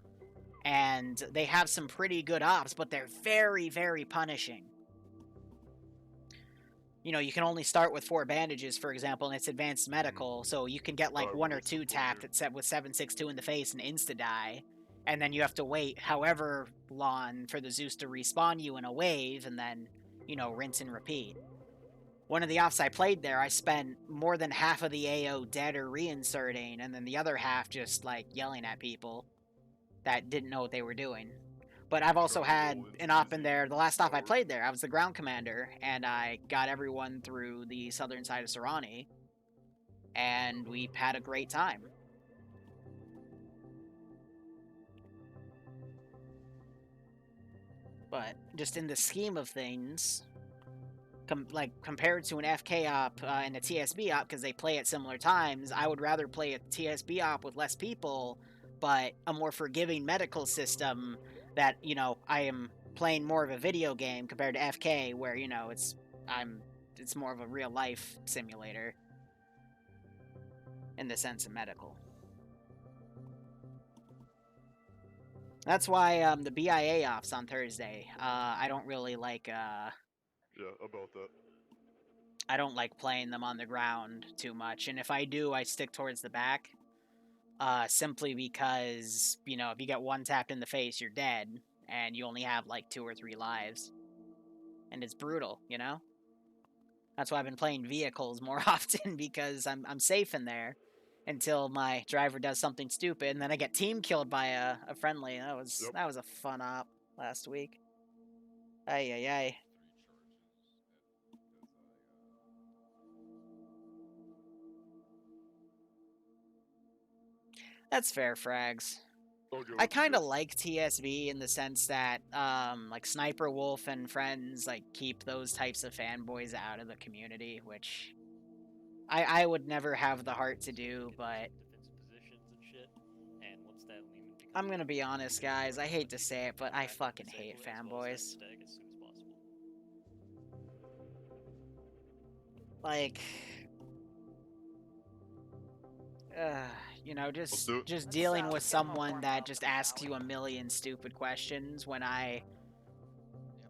and they have some pretty good ops, but they're very, very punishing. You know, you can only start with 4 bandages, for example, and it's advanced medical, so you can get like 1 or 2 tapped with 762 in the face and insta-die, and then you have to wait however long for the Zeus to respawn you in a wave, and then, you know, rinse and repeat. One of the ops I played there, I spent more than half of the AO dead or reinserting, and then the other half just, like, yelling at people that didn't know what they were doing. But I've also had Charcoal, it's an op in easy, there. The last op I power. played there, I was the ground commander, and I got everyone through the southern side of Sarani, and we had a great time. But just in the scheme of things, compared to an FK op and a TSB op, because they play at similar times, I would rather play a TSB op with less people, but a more forgiving medical system that, you know, I am playing more of a video game compared to FK, where, you know, it's more of a real life simulator in the sense of medical. That's why the BIA offs on Thursday. I don't really like Yeah, about that. I don't like playing them on the ground too much, and if I do, I stick towards the back. Simply because, you know, if you get one tapped in the face, you're dead, and you only have like 2 or 3 lives. And it's brutal, you know? That's why I've been playing vehicles more often, because I'm safe in there until my driver does something stupid, and then I get team killed by a friendly. That was a fun op last week. Ay ay ay. That's fair, Frags. I kind of like TSB in the sense that, like Sniper Wolf and friends, like, keep those types of fanboys out of the community, which I would never have the heart to do, but I'm gonna be honest, guys. I hate to say it, but I fucking hate fanboys. Like, you know, just dealing with someone that just asks you a million stupid questions when I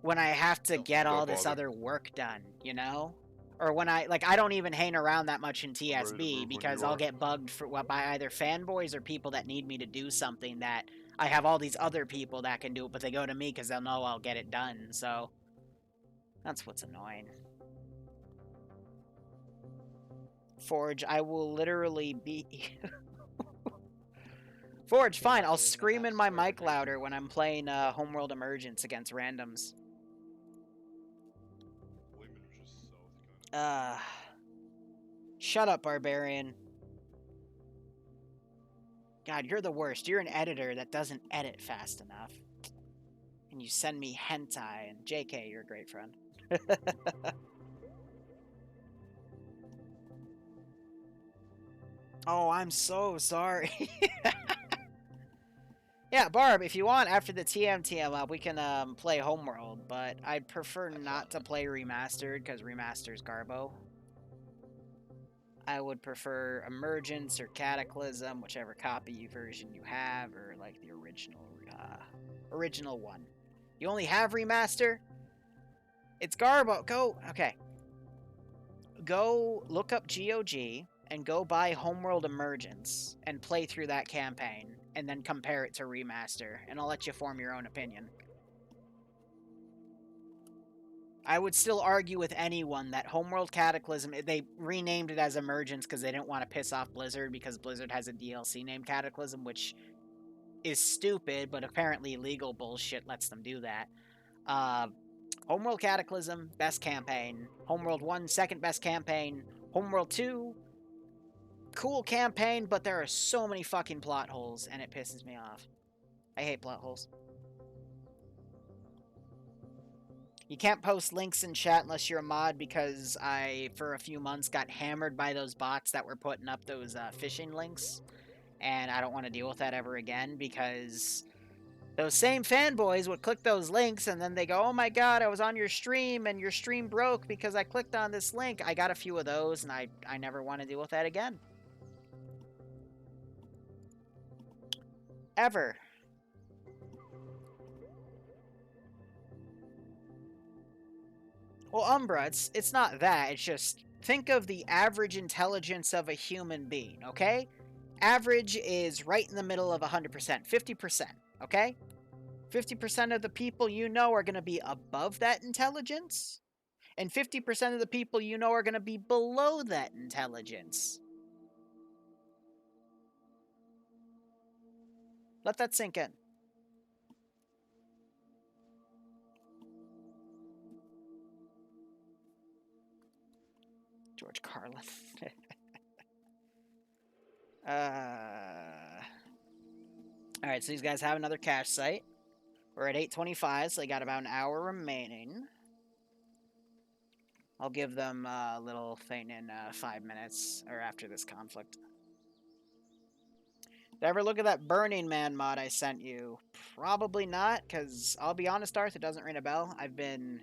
have to get all this other work done, you know? Or when I don't even hang around that much in TSB because I'll get bugged by either fanboys or people that need me to do something that I have all these other people that can do it, but they go to me because they'll know I'll get it done, so that's what's annoying. Forge, I will literally be... Forge, fine, I'll scream in my mic louder when I'm playing Homeworld Emergence against randoms. Shut up, Barbarian. God, you're the worst. You're an editor that doesn't edit fast enough. And you send me hentai, and JK, you're a great friend. Oh, I'm so sorry. Yeah, Barb, if you want, after the TM up, we can play Homeworld, but I'd prefer not to play Remastered, because Remastered's Garbo. I would prefer Emergence or Cataclysm, whichever copy version you have, or like the original one. You only have Remaster? It's Garbo. Go, okay. Go look up GOG and go buy Homeworld Emergence and play through that campaign, and then compare it to Remaster, and I'll let you form your own opinion. I would still argue with anyone that Homeworld Cataclysm, they renamed it as Emergence because they didn't want to piss off Blizzard, because Blizzard has a DLC named Cataclysm, which is stupid, but apparently legal bullshit lets them do that. Homeworld Cataclysm, best campaign. Homeworld 1, second best campaign. Homeworld 2, cool campaign, but there are so many fucking plot holes, and it pisses me off. I hate plot holes. You can't post links in chat unless you're a mod, because I, for a few months, got hammered by those bots that were putting up those phishing links, and I don't want to deal with that ever again, because those same fanboys would click those links, and then they go, oh my god, I was on your stream, and your stream broke because I clicked on this link. I got a few of those, and I never want to deal with that again. Ever. Well, Umbra, it's not that. It's just, think of the average intelligence of a human being, okay? Average is right in the middle of 100%, 50%, okay? 50% of the people you know are going to be above that intelligence, and 50% of the people you know are going to be below that intelligence. Let that sink in. George Carlin. Alright, so these guys have another cache site. We're at 8:25, so they got about an hour remaining. I'll give them a little thing in 5 minutes, or after this conflict. Did I ever look at that Burning Man mod I sent you? Probably not, because I'll be honest, Arth, it doesn't ring a bell. I've been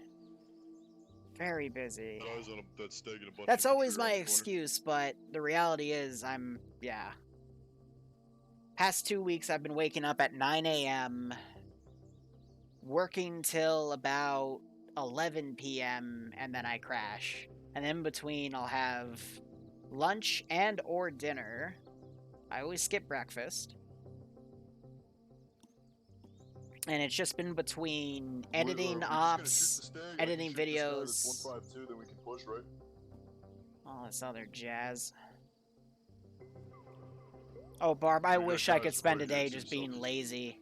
very busy. Eyes on that stag and a bunch That's of always computer my around the corner. excuse, but the reality is yeah. Past 2 weeks, I've been waking up at 9 a.m., working till about 11 p.m., and then I crash. And in between, I'll have lunch and or dinner. I always skip breakfast. And it's just been between editing ops, editing videos. 152, then we can push, right? All this other jazz. Oh, Barb, I We got wish I could guys spend a right here day too, just being so- lazy.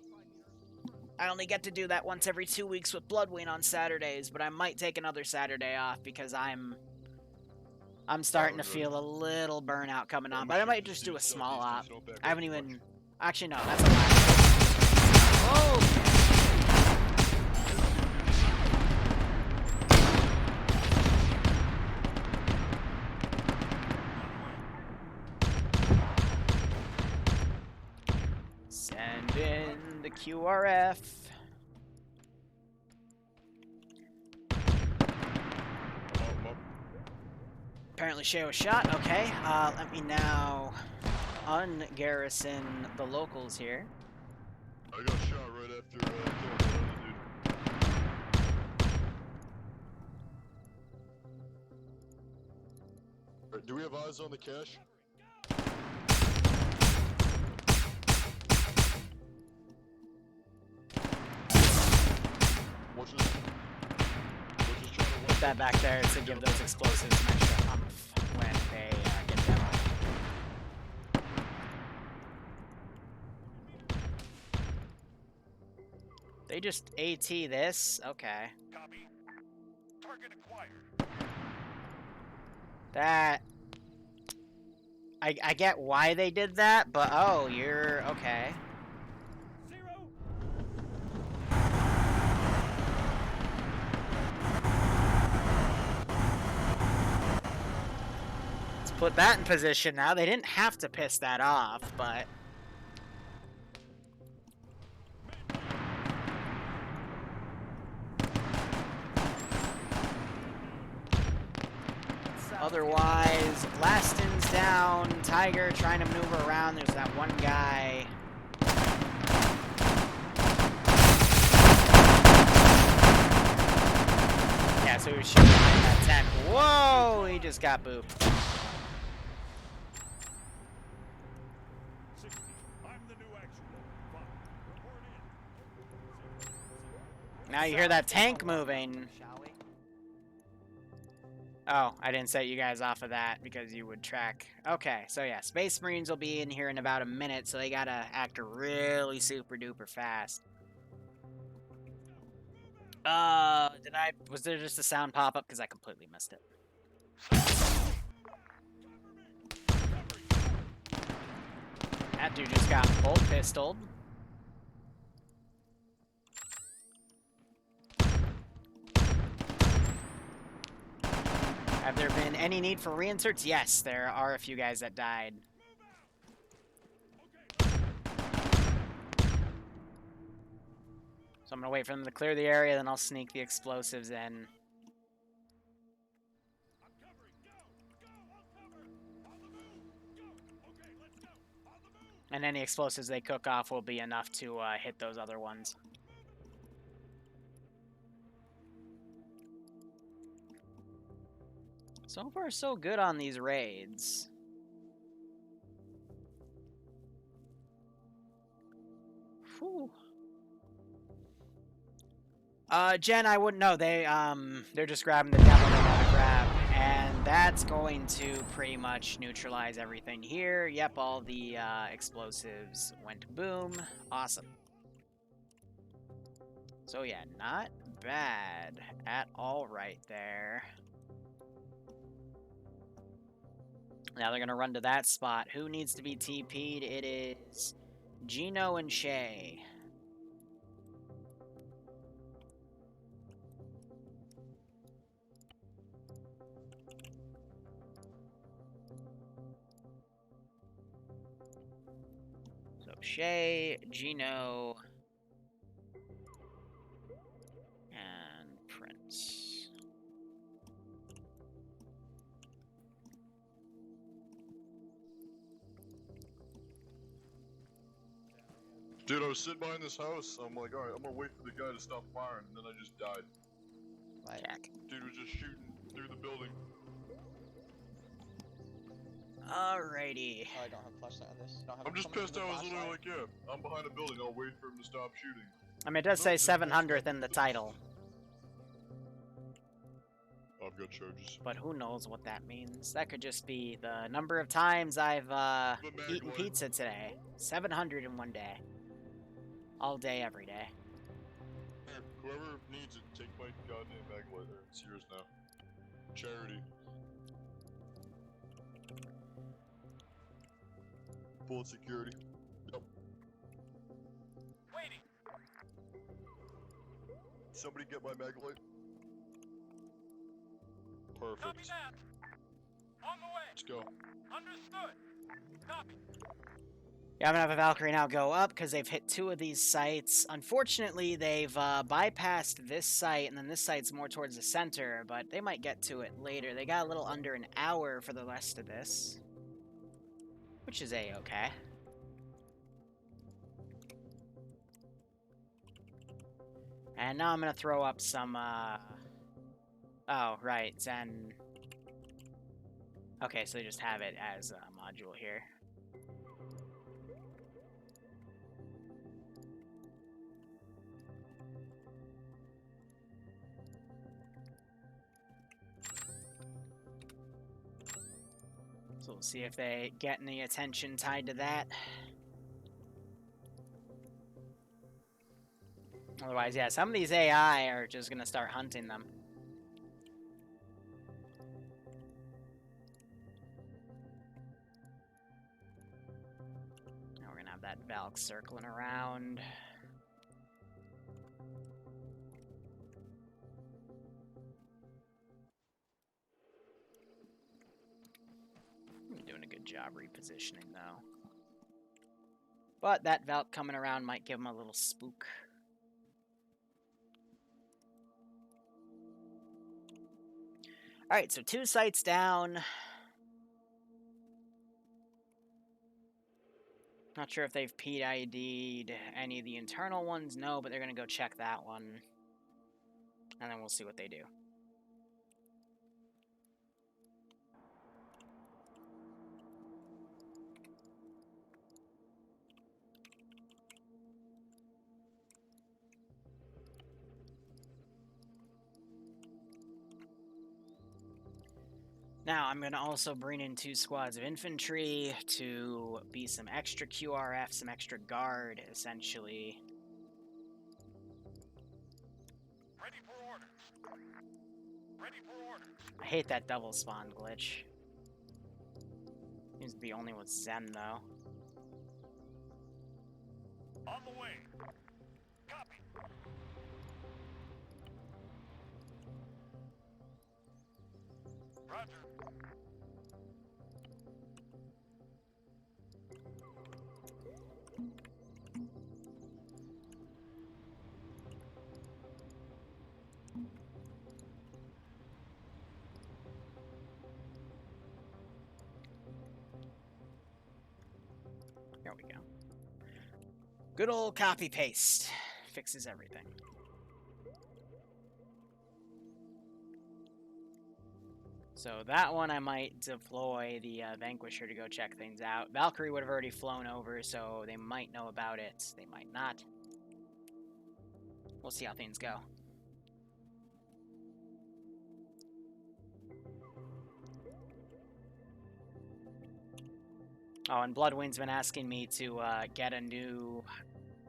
I only get to do that once every 2 weeks with Bloodwing on Saturdays, but I might take another Saturday off because I'm starting to feel a little burnout coming on. But I might just do a small op. I haven't even... Actually, no, that's a lie. Whoa! Send in the QRF. Apparently Shay was shot. Okay, let me now ungarrison the locals here. I got shot right after killing that other dude. Alright, do we have eyes on the cache? Watch this. Watch this channel. Put that back there to give those explosives an extra umph when they get demoed. They just AT this? Okay. Copy. Target acquired. That... I get why they did that, but oh, you're... okay. Zero. Let's put that in position now. They didn't have to piss that off, but... Otherwise, Laston's down, Tiger trying to maneuver around, there's that one guy. Yeah, so he was shooting behind that tent. Whoa, he just got booped. 60. I'm the new actual. Fine. Report in. Now you hear that tank moving. Oh, I didn't set you guys off of that because you would track. Okay, so yeah, Space Marines will be in here in about a minute, so they gotta act really super duper fast. Was there just a sound pop up? Because I completely missed it. That dude just got bolt pistoled. Have there been any need for reinserts? Yes, there are a few guys that died. So I'm gonna wait for them to clear the area, then I'll sneak the explosives in. And any explosives they cook off will be enough to hit those other ones. So far, so good on these raids. Whew. Jen, I wouldn't know. They're just grabbing the demo they want to grab, and that's going to pretty much neutralize everything here. Yep, all the explosives went boom. Awesome. So yeah, not bad at all right there. Now they're gonna run to that spot. Who needs to be TP'd? It is Gino and Shay. So Shay, Gino, and Prince. Dude, I was sitting behind this house. I'm like, alright, I'm gonna wait for the guy to stop firing, and then I just died. Right. Jack. Dude was just shooting through the building. Alrighty. Oh, I don't have flashlight on this. Don't have I'm just someone pissed. with I a was literally flashlight. like, yeah, I'm behind a building. I'll wait for him to stop shooting. I mean, it does say 700th in the title, I've got charges. but who knows what that means. That could just be the number of times I've eaten light. pizza today. 700 in one day. All day, every day. Here, whoever needs it, take my goddamn mag light there. It's yours now. Charity. Full security. Yep. Waiting. Somebody get my mag light. Copy Perfect. that. On the way. Let's go. Understood. Copy. Yeah, I'm gonna have a Valkyrie now go up because they've hit 2 of these sites. Unfortunately, they've bypassed this site, and then this site's more towards the center, but they might get to it later. They got a little under an hour for the rest of this, which is a-okay. And now I'm gonna throw up some, oh, right, Zen. Okay, so they just have it as a module here. So we'll see if they get any attention tied to that. Otherwise, yeah, some of these AI are just gonna start hunting them. Now we're gonna have that Valk circling around. You're doing a good job repositioning, though. But that Valk coming around might give him a little spook. Alright, so 2 sites down. Not sure if they've PID'd any of the internal ones. No, but they're going to go check that one. And then we'll see what they do. Now, I'm going to also bring in 2 squads of infantry to be some extra QRF, some extra guard, essentially. Ready for orders. Ready for orders. I hate that double spawn glitch. Seems to be only with Zen, though. On the way. Copy. Roger. There we go. Good old copy-paste. Fixes everything. So that one I might deploy the Vanquisher to go check things out. Valkyrie would have already flown over, so they might know about it. They might not. We'll see how things go. Oh, and Bloodwind's been asking me to get a new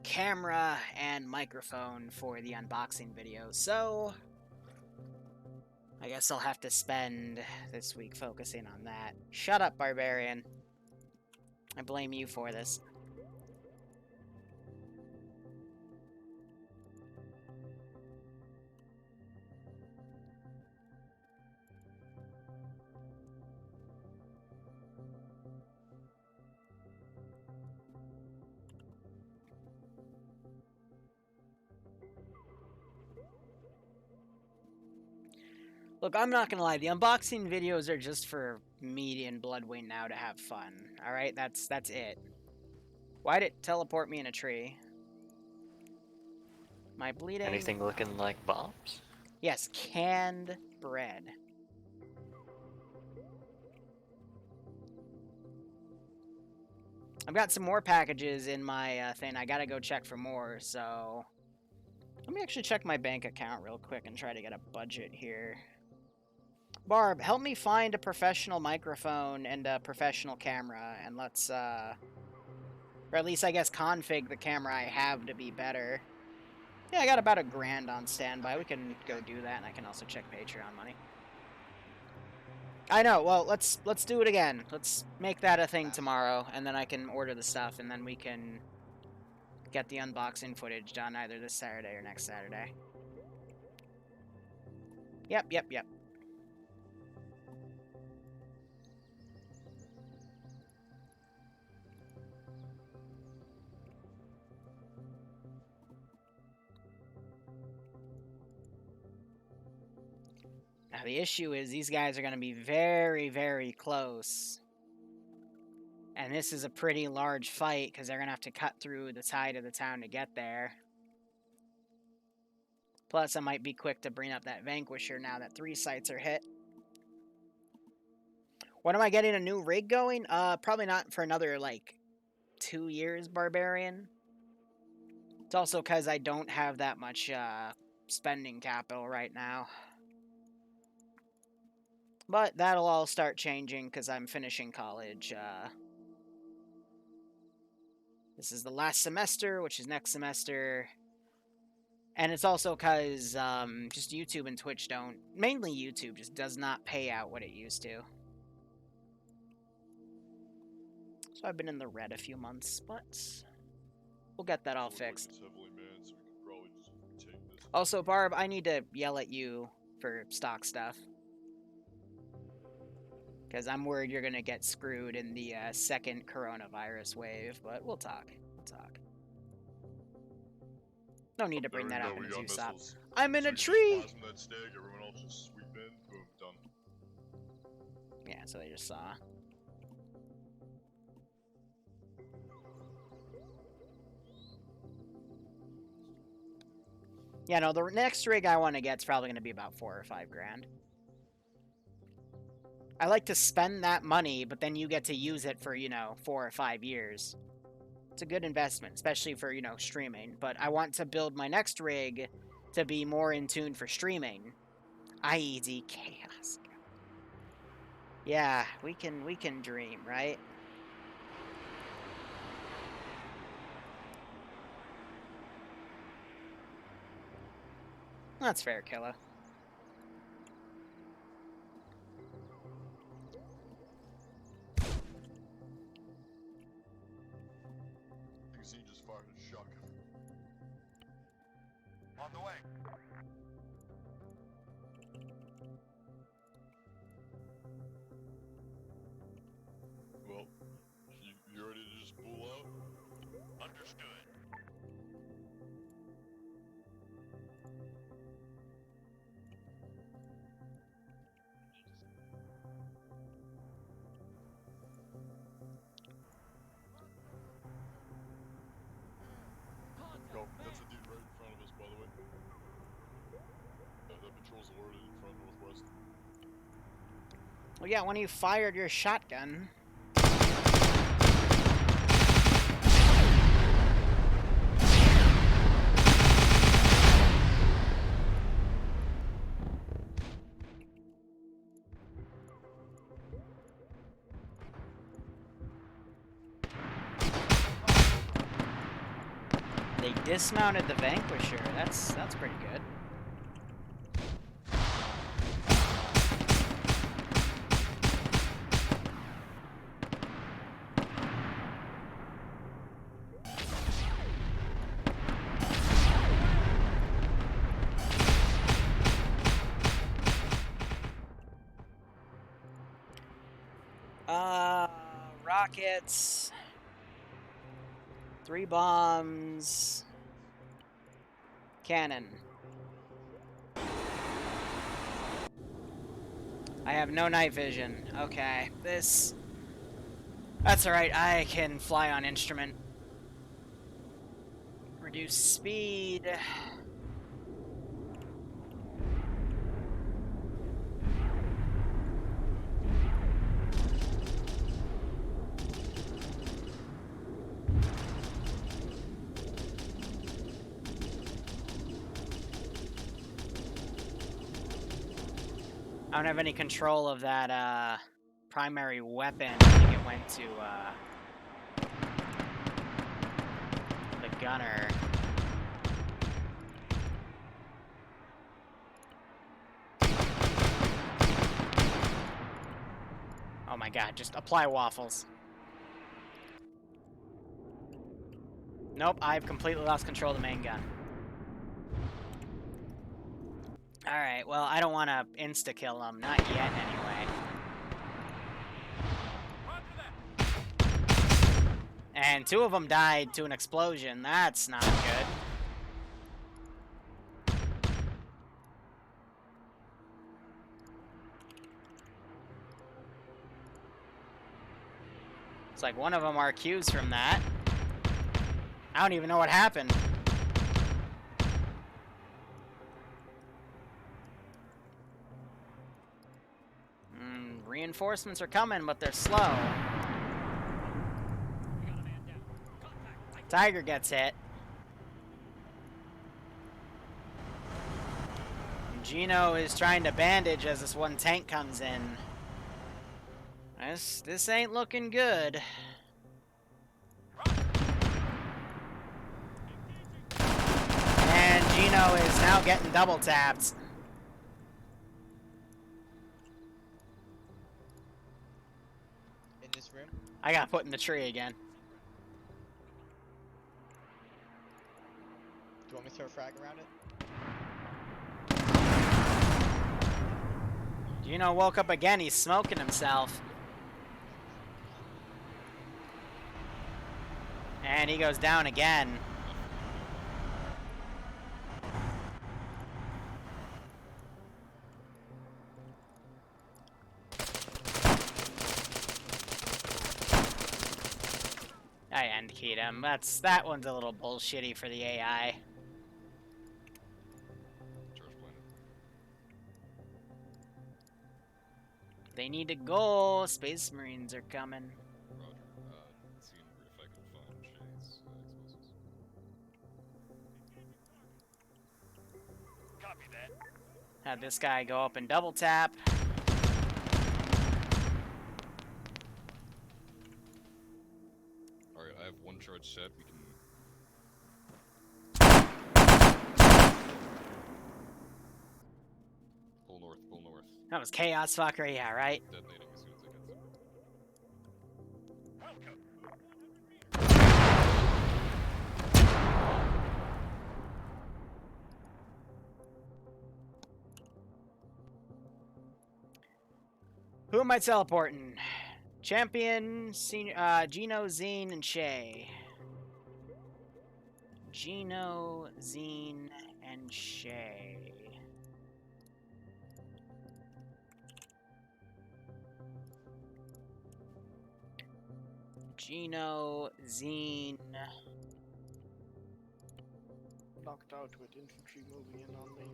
camera and microphone for the unboxing video, so I guess I'll have to spend this week focusing on that. Shut up, Barbarian. I blame you for this. Look, I'm not gonna lie, the unboxing videos are just for me and Bloodwing now to have fun. Alright, that's it. Why'd it teleport me in a tree? Am I bleeding? Anything looking like bombs? Yes, canned bread. I've got some more packages in my thing. I gotta go check for more, so... Let me actually check my bank account real quick and try to get a budget here. Barb, help me find a professional microphone and a professional camera, and let's, or at least, I guess, config the camera I have to be better. Yeah, I got about $1,000 on standby. We can go do that, and I can also check Patreon money. I know, well, let's do it again. Let's make that a thing tomorrow, and then I can order the stuff, and then we can get the unboxing footage done either this Saturday or next Saturday. Yep. Now, the issue is these guys are going to be very, very close. And this is a pretty large fight, because they're going to have to cut through the side of the town to get there. Plus, I might be quick to bring up that Vanquisher now that 3 sites are hit. When am I getting a new rig going? Probably not for another, like, 2 years, Barbarian. It's also because I don't have that much spending capital right now. But that'll all start changing because I'm finishing college. This is the last semester, which is next semester. And it's also because just YouTube and Twitch don't... Mainly YouTube just does not pay out what it used to. So I've been in the red a few months, but we'll get that all fixed. Also, Barb, I need to yell at you for stock stuff. Because I'm worried you're going to get screwed in the second coronavirus wave, but we'll talk. No need to bring that up as you stop. I'm in a tree! That stag, everyone else just sweep in, boom, done. Yeah, so they just saw. Yeah, no, the next rig I want to get is probably going to be about $4 or $5 grand. I like to spend that money, but then you get to use it for, 4 or 5 years. It's a good investment, especially for, streaming. But I want to build my next rig to be more in tune for streaming. IED Chaos. Yeah, we can dream, right? That's fair, Killa. Z just fired a shotgun. On the way. Well, you ready to just pull out? Understood. Go. That's a dude right in front of us, by the way. That patrol's alerted in front northwest. Well, yeah, when you fired your shotgun. They dismounted the Vanquisher. That's pretty good. Rockets. 3 bombs. Cannon. I have no night vision. Okay, this... That's alright, I can fly on instrument. Reduce speed. I don't have any control of that, primary weapon. I think it went to, the gunner. Oh my god, just apply waffles. Nope, I've completely lost control of the main gun. Alright, well, I don't want to insta-kill him. Not yet, anyway. And 2 of them died to an explosion. That's not good. It's like one of them are cues from that. I don't even know what happened. Reinforcements are coming, but they're slow. Tiger gets hit. And Gino is trying to bandage as this one tank comes in. This ain't looking good. And Gino is now getting double tapped. In this room. I got put in the tree again. Do you want me to throw a frag around it? Gino woke up again. He's smoking himself. And he goes down again. I end keyed him. That one's a little bullshitty for the AI. Charge planet. They need to go. Space Marines are coming. Roger. Seeing if I can find Shay's explosives. Copy that. Had this guy go up and double tap. Alright, I have 1 charge set. We can. Pull north, pull north. That was chaos fucker, yeah, right? Detonating as soon as I get there. Welcome. Who am I teleporting? Champion, Gino, Zine, and Shay. Gino, Zine, and Shay. Gino, Zine. Knocked out with infantry moving in on me.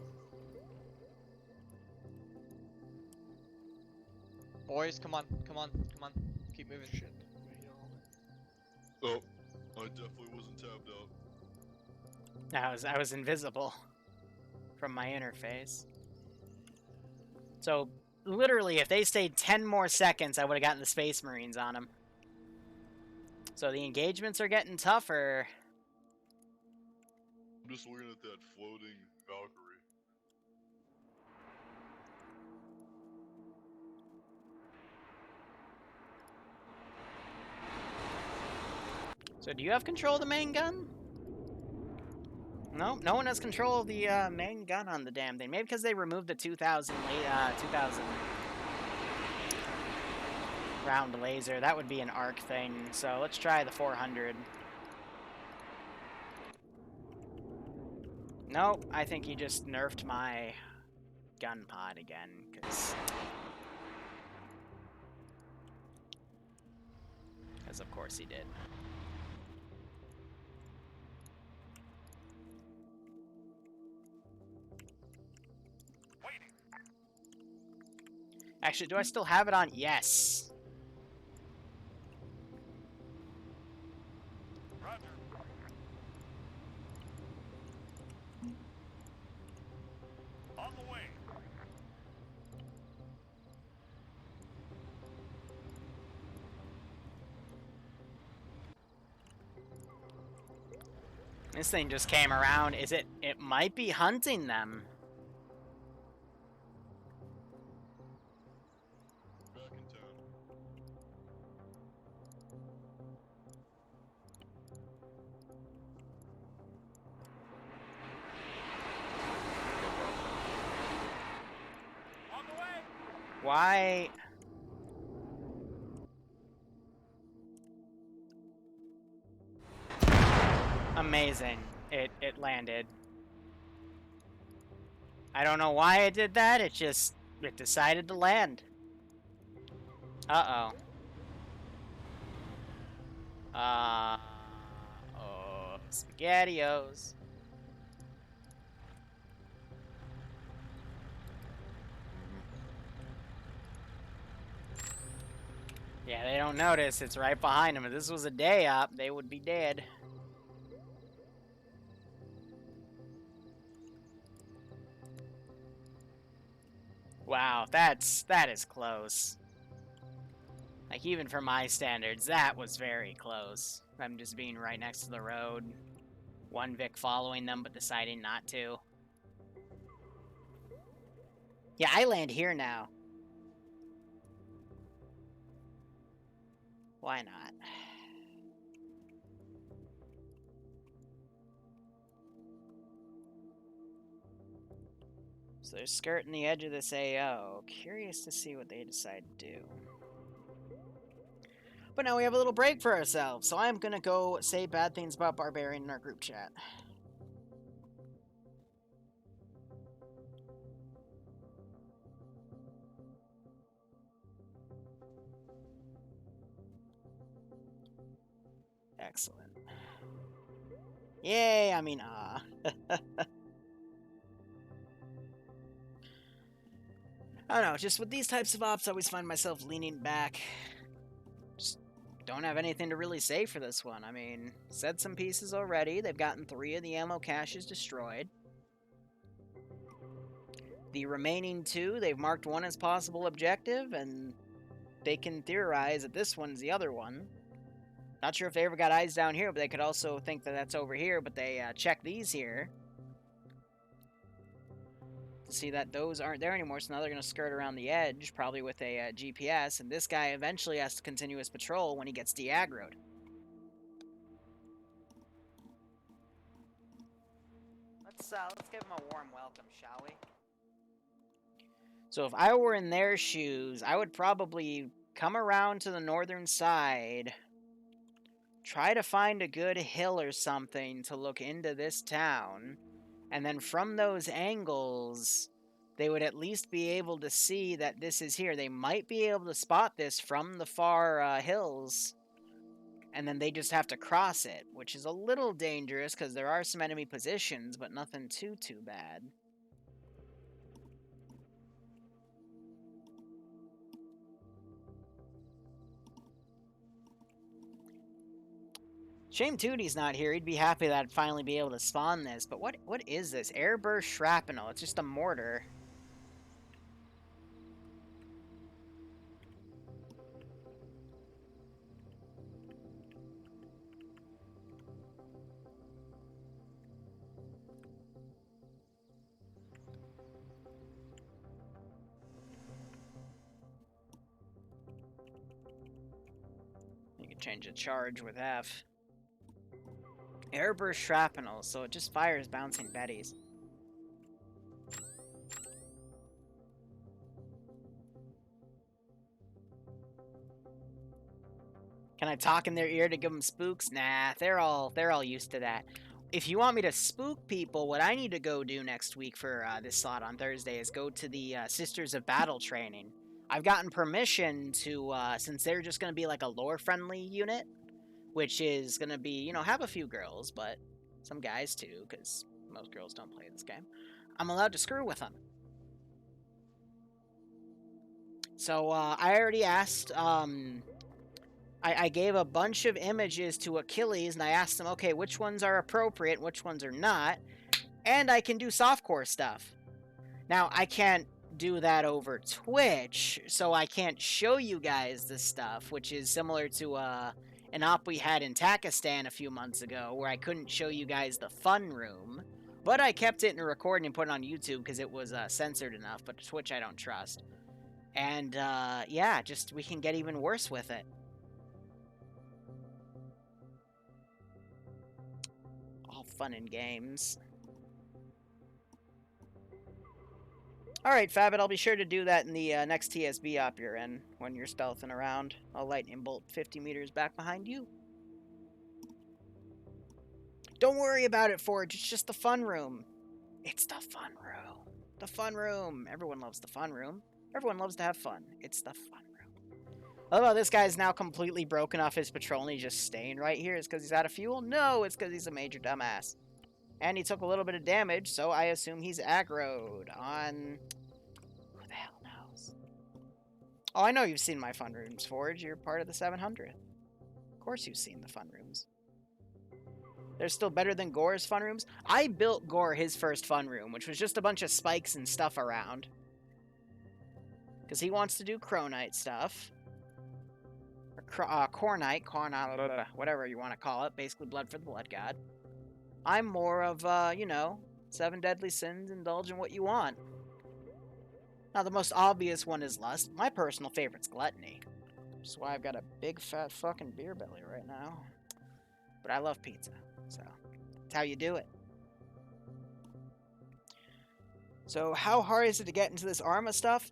Boys, come on, come on, come on. Keep moving. Shit. Oh, I definitely wasn't tabbed out. I was invisible from my interface. So, literally, if they stayed 10 more seconds, I would have gotten the Space Marines on them. So the engagements are getting tougher. I'm just looking at that floating Valkyrie. So do you have control of the main gun? No, no one has control of the main gun on the damn thing. Maybe because they removed the 2000 round laser. That would be an arc thing. So let's try the 400. Nope, I think he just nerfed my gun pod again, because of course he did. Actually, do I still have it on? Yes. Roger. On the way. This thing just came around. Is it? It might be hunting them. Back in town. On the way. Why? Amazing. It landed. I don't know why it did that. It decided to land. Uh-oh. Oh, SpaghettiOs. Yeah, they don't notice. It's right behind them. If this was a day up, they would be dead. Wow, that is close. Like, even for my standards, that was very close. I'm just being right next to the road. One Vic following them, but deciding not to. Yeah, I land here now. Why not? So they're skirting the edge of this AO. Curious to see what they decide to do. But now we have a little break for ourselves, so I'm gonna go say bad things about Barbarian in our group chat. Excellent. Yay, I mean, I don't know, just with these types of ops, I always find myself leaning back. Just don't have anything to really say for this one. I mean, said some pieces already. They've gotten 3 of the ammo caches destroyed. The remaining 2, they've marked one as possible objective, and they can theorize that this one's the other one. Not sure if they ever got eyes down here, but they could also think that that's over here, but they check these here to see that those aren't there anymore, so now they're going to skirt around the edge, probably with a GPS, and this guy eventually has to continue his patrol when he gets de-aggroed. Let's give him a warm welcome, shall we? So if I were in their shoes, I would probably come around to the northern side, try to find a good hill or something to look into this town, and then from those angles, they would at least be able to see that this is here. They might be able to spot this from the far hills, and then they just have to cross it, which is a little dangerous because there are some enemy positions, but nothing too bad. Shame Tootie's not here. He'd be happy that I'd finally be able to spawn this. But what is this? Airburst shrapnel. It's just a mortar. You can change the charge with F. Airburst shrapnel, so it just fires bouncing betties. Can I talk in their ear to give them spooks? Nah, they're all used to that. If you want me to spook people, what I need to go do next week for this slot on Thursday is go to the Sisters of Battle training. I've gotten permission to, since they're just going to be like a lore-friendly unit, which is going to be, you know, have a few girls, but some guys too, because most girls don't play this game. I'm allowed to screw with them. So I already asked, I gave a bunch of images to Achilles, and I asked him, okay, which ones are appropriate, which ones are not, and I can do softcore stuff. Now, I can't do that over Twitch, so I can't show you guys this stuff, which is similar to an op we had in Takistan a few months ago, where I couldn't show you guys the fun room, but I kept it in a recording and put it on YouTube because it was censored enough, but Twitch I don't trust. And, yeah, just we can get even worse with it. All fun and games. Alright, Fabit, I'll be sure to do that in the next TSB op you're in, when you're stealthing around. I'll lightning bolt 50 meters back behind you. Don't worry about it, Forge, it's just the fun room. It's the fun room. The fun room. Everyone loves the fun room. Everyone loves to have fun. It's the fun room. Although this guy's now completely broken off his patrol and he's just staying right here. It's because he's out of fuel? No, it's because he's a major dumbass. And he took a little bit of damage, so I assume he's aggroed on... Who the hell knows? Oh, I know you've seen my fun rooms, Forge. You're part of the 700. Of course you've seen the fun rooms. They're still better than Gore's fun rooms. I built Gore his first fun room, which was just a bunch of spikes and stuff around. Because he wants to do Cronite stuff. Or Cornite, whatever you want to call it. Basically blood for the blood god. I'm more of, you know, 7 deadly sins, indulge in what you want. Now, the most obvious one is lust. My personal favorite's gluttony. Which is why I've got a big, fat fucking beer belly right now. But I love pizza, so that's how you do it. So, how hard is it to get into this Arma stuff?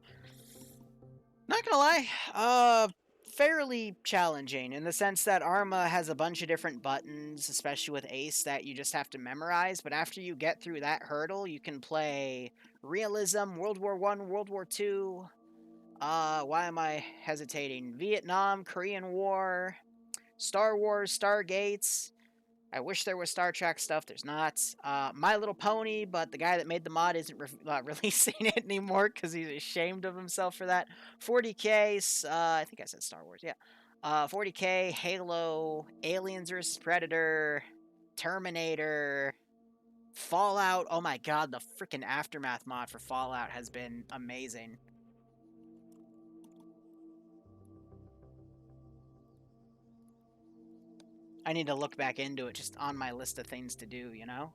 Not gonna lie, fairly challenging in the sense that Arma has a bunch of different buttons, especially with Ace, that you just have to memorize. But after you get through that hurdle, you can play Realism, World War I, World War II. Why am I hesitating? Vietnam, Korean War, Star Wars, Stargates. I wish there was Star Trek stuff. There's not. My Little Pony, but the guy that made the mod isn't releasing it anymore because he's ashamed of himself for that. 40K, I think I said Star Wars, yeah. 40K, Halo, Aliens vs. Predator, Terminator, Fallout. Oh my god, the freaking Aftermath mod for Fallout has been amazing. I need to look back into it, just on my list of things to do, you know?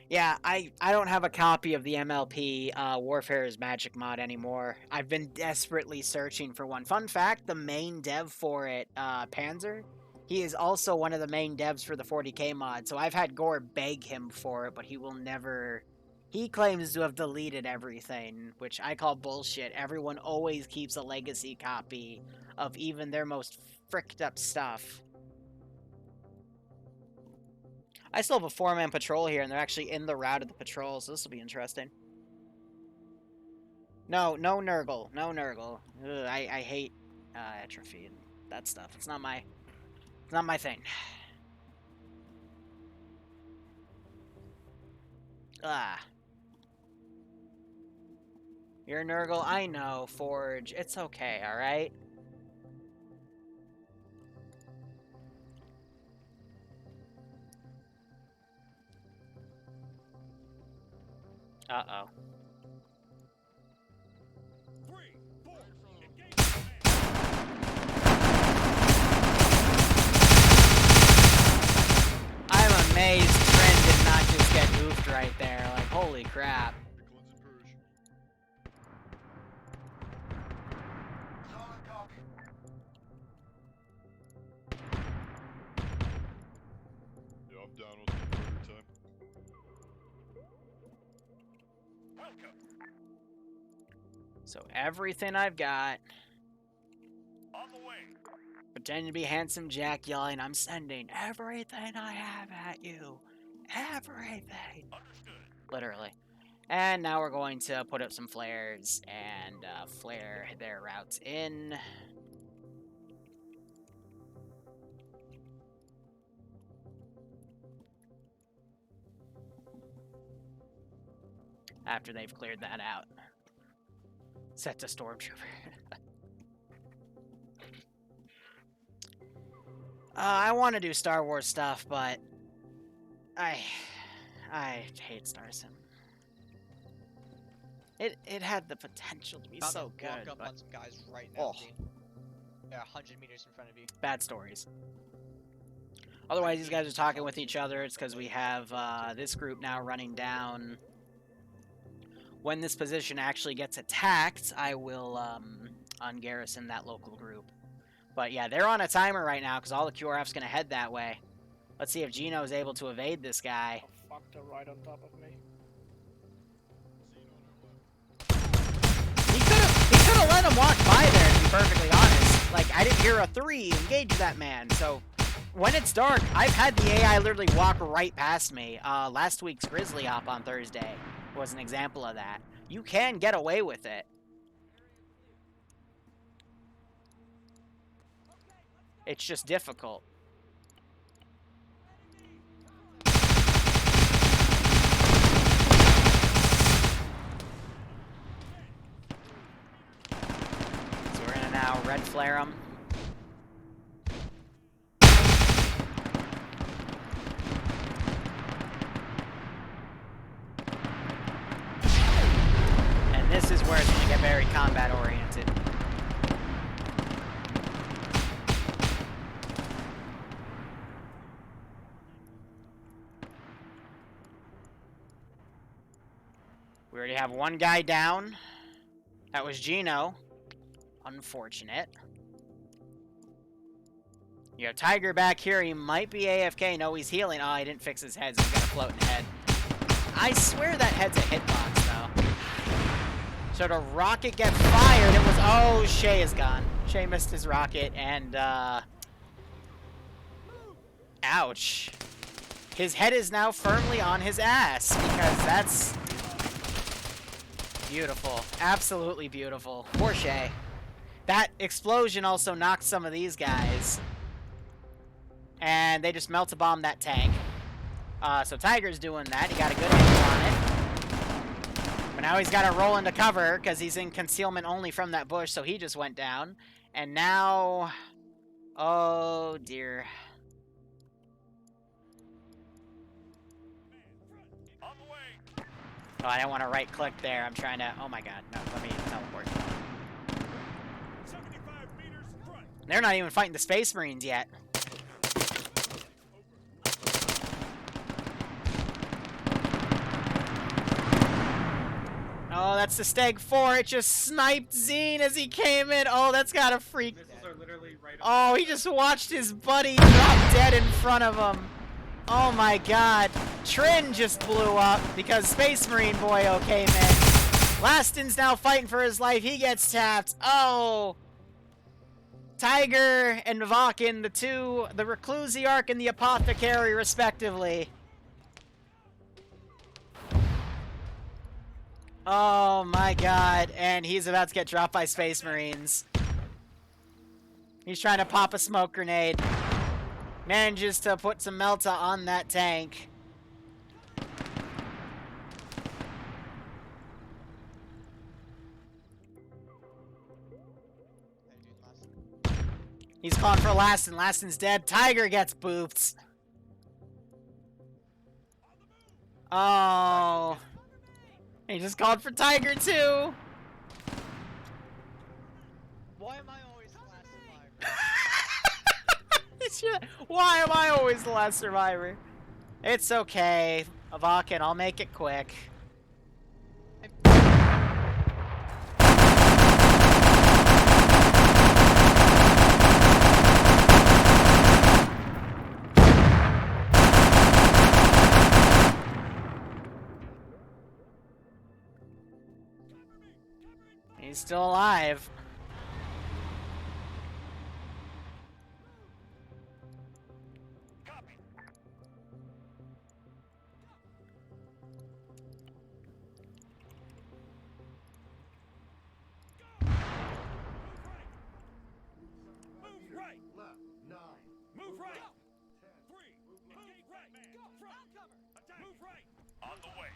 Yeah, I don't have a copy of the MLP Warfare's Magic mod anymore. I've been desperately searching for one. Fun fact, the main dev for it, Panzer, he is also one of the main devs for the 40K mod, so I've had Gore beg him for it, but he will never... He claims to have deleted everything, which I call bullshit. Everyone always keeps a legacy copy of even their most fricked up stuff. I still have a 4-man patrol here, and they're actually in the route of the patrol, so this will be interesting. No Nurgle. No Nurgle. Ugh, I hate atrophy and that stuff. It's not my thing. You're a Nurgle? I know, Forge. It's okay, alright? Uh-oh. 3, 4, engage. I'm amazed Trent did not just get goofed right there. Like, holy crap. Welcome. So everything I've got. On the way. Pretending to be Handsome Jack yelling, I'm sending everything I have at you. Everything. Understood. Literally. And now we're going to put up some flares and flare their routes in. After they've cleared that out. Set to Stormtrooper. I want to do Star Wars stuff, but I hate Star Sim. It had the potential to be About so to walk good, up but on some guys right now, Oh. Dean. They're 100 meters in front of you. bad stories. Otherwise, these guys are talking with each other. It's because we have this group now running down. When this position actually gets attacked, I will ungarrison that local group. But yeah, they're on a timer right now because all the QRF's going to head that way. Let's see if Gino is able to evade this guy. Oh, fuck, they're right on top of me. He could have let him walk by there, to be perfectly honest. Like, I didn't hear a 3 engage that man. So when it's dark, I've had the AI literally walk right past me. Last week's Grizzly Hop on Thursday was an example of that. You can get away with it. It's just difficult. So we're gonna now red flare them. And this is where it's gonna get very combat oriented. We already have one guy down. That was Gino. Unfortunate. You have Tiger back here. He might be AFK. No, he's healing. Oh, he didn't fix his head, so he's got a floating head. I swear that head's a hitbox, though. So the rocket get fired. It was... Oh, Shay is gone. Shay missed his rocket, and, ouch. His head is now firmly on his ass, because that's... beautiful. Absolutely beautiful. Poor Shay. That explosion also knocked some of these guys. And they just melt-a-bomb that tank. So Tiger's doing that. He got a good angle on it. But now he's got to roll into cover because he's in concealment only from that bush, so he just went down. And now... Oh, dear. On the way. Oh, I don't want to right-click there. I'm trying to... Oh, my God. No, let me teleport. 75 meters front. They're not even fighting the Space Marines yet. Oh, that's the Steg 4. It just sniped Zine as he came in. Oh, that's gotta freak. Missiles are literally right Oh, he just watched his buddy drop dead in front of him. Oh my god. Trin just blew up because Space Marine Boyo came in. Laston's now fighting for his life. He gets tapped. Oh. Tiger and Vakin, the Reclusiarch and the Apothecary, respectively. Oh my god, and he's about to get dropped by Space Marines. He's trying to pop a smoke grenade. Manages to put some Melta on that tank. He's calling for Laston. Laston's dead. Tiger gets booped. Oh. He just called for Tiger too. Why am I always the last survivor? Why am I always the last survivor? It's okay, Avakin, I'll make it quick. He's still alive. Move right. Left. 9. Move right. 3. Engage right. Front. Cover. Attack. Move right. On the way.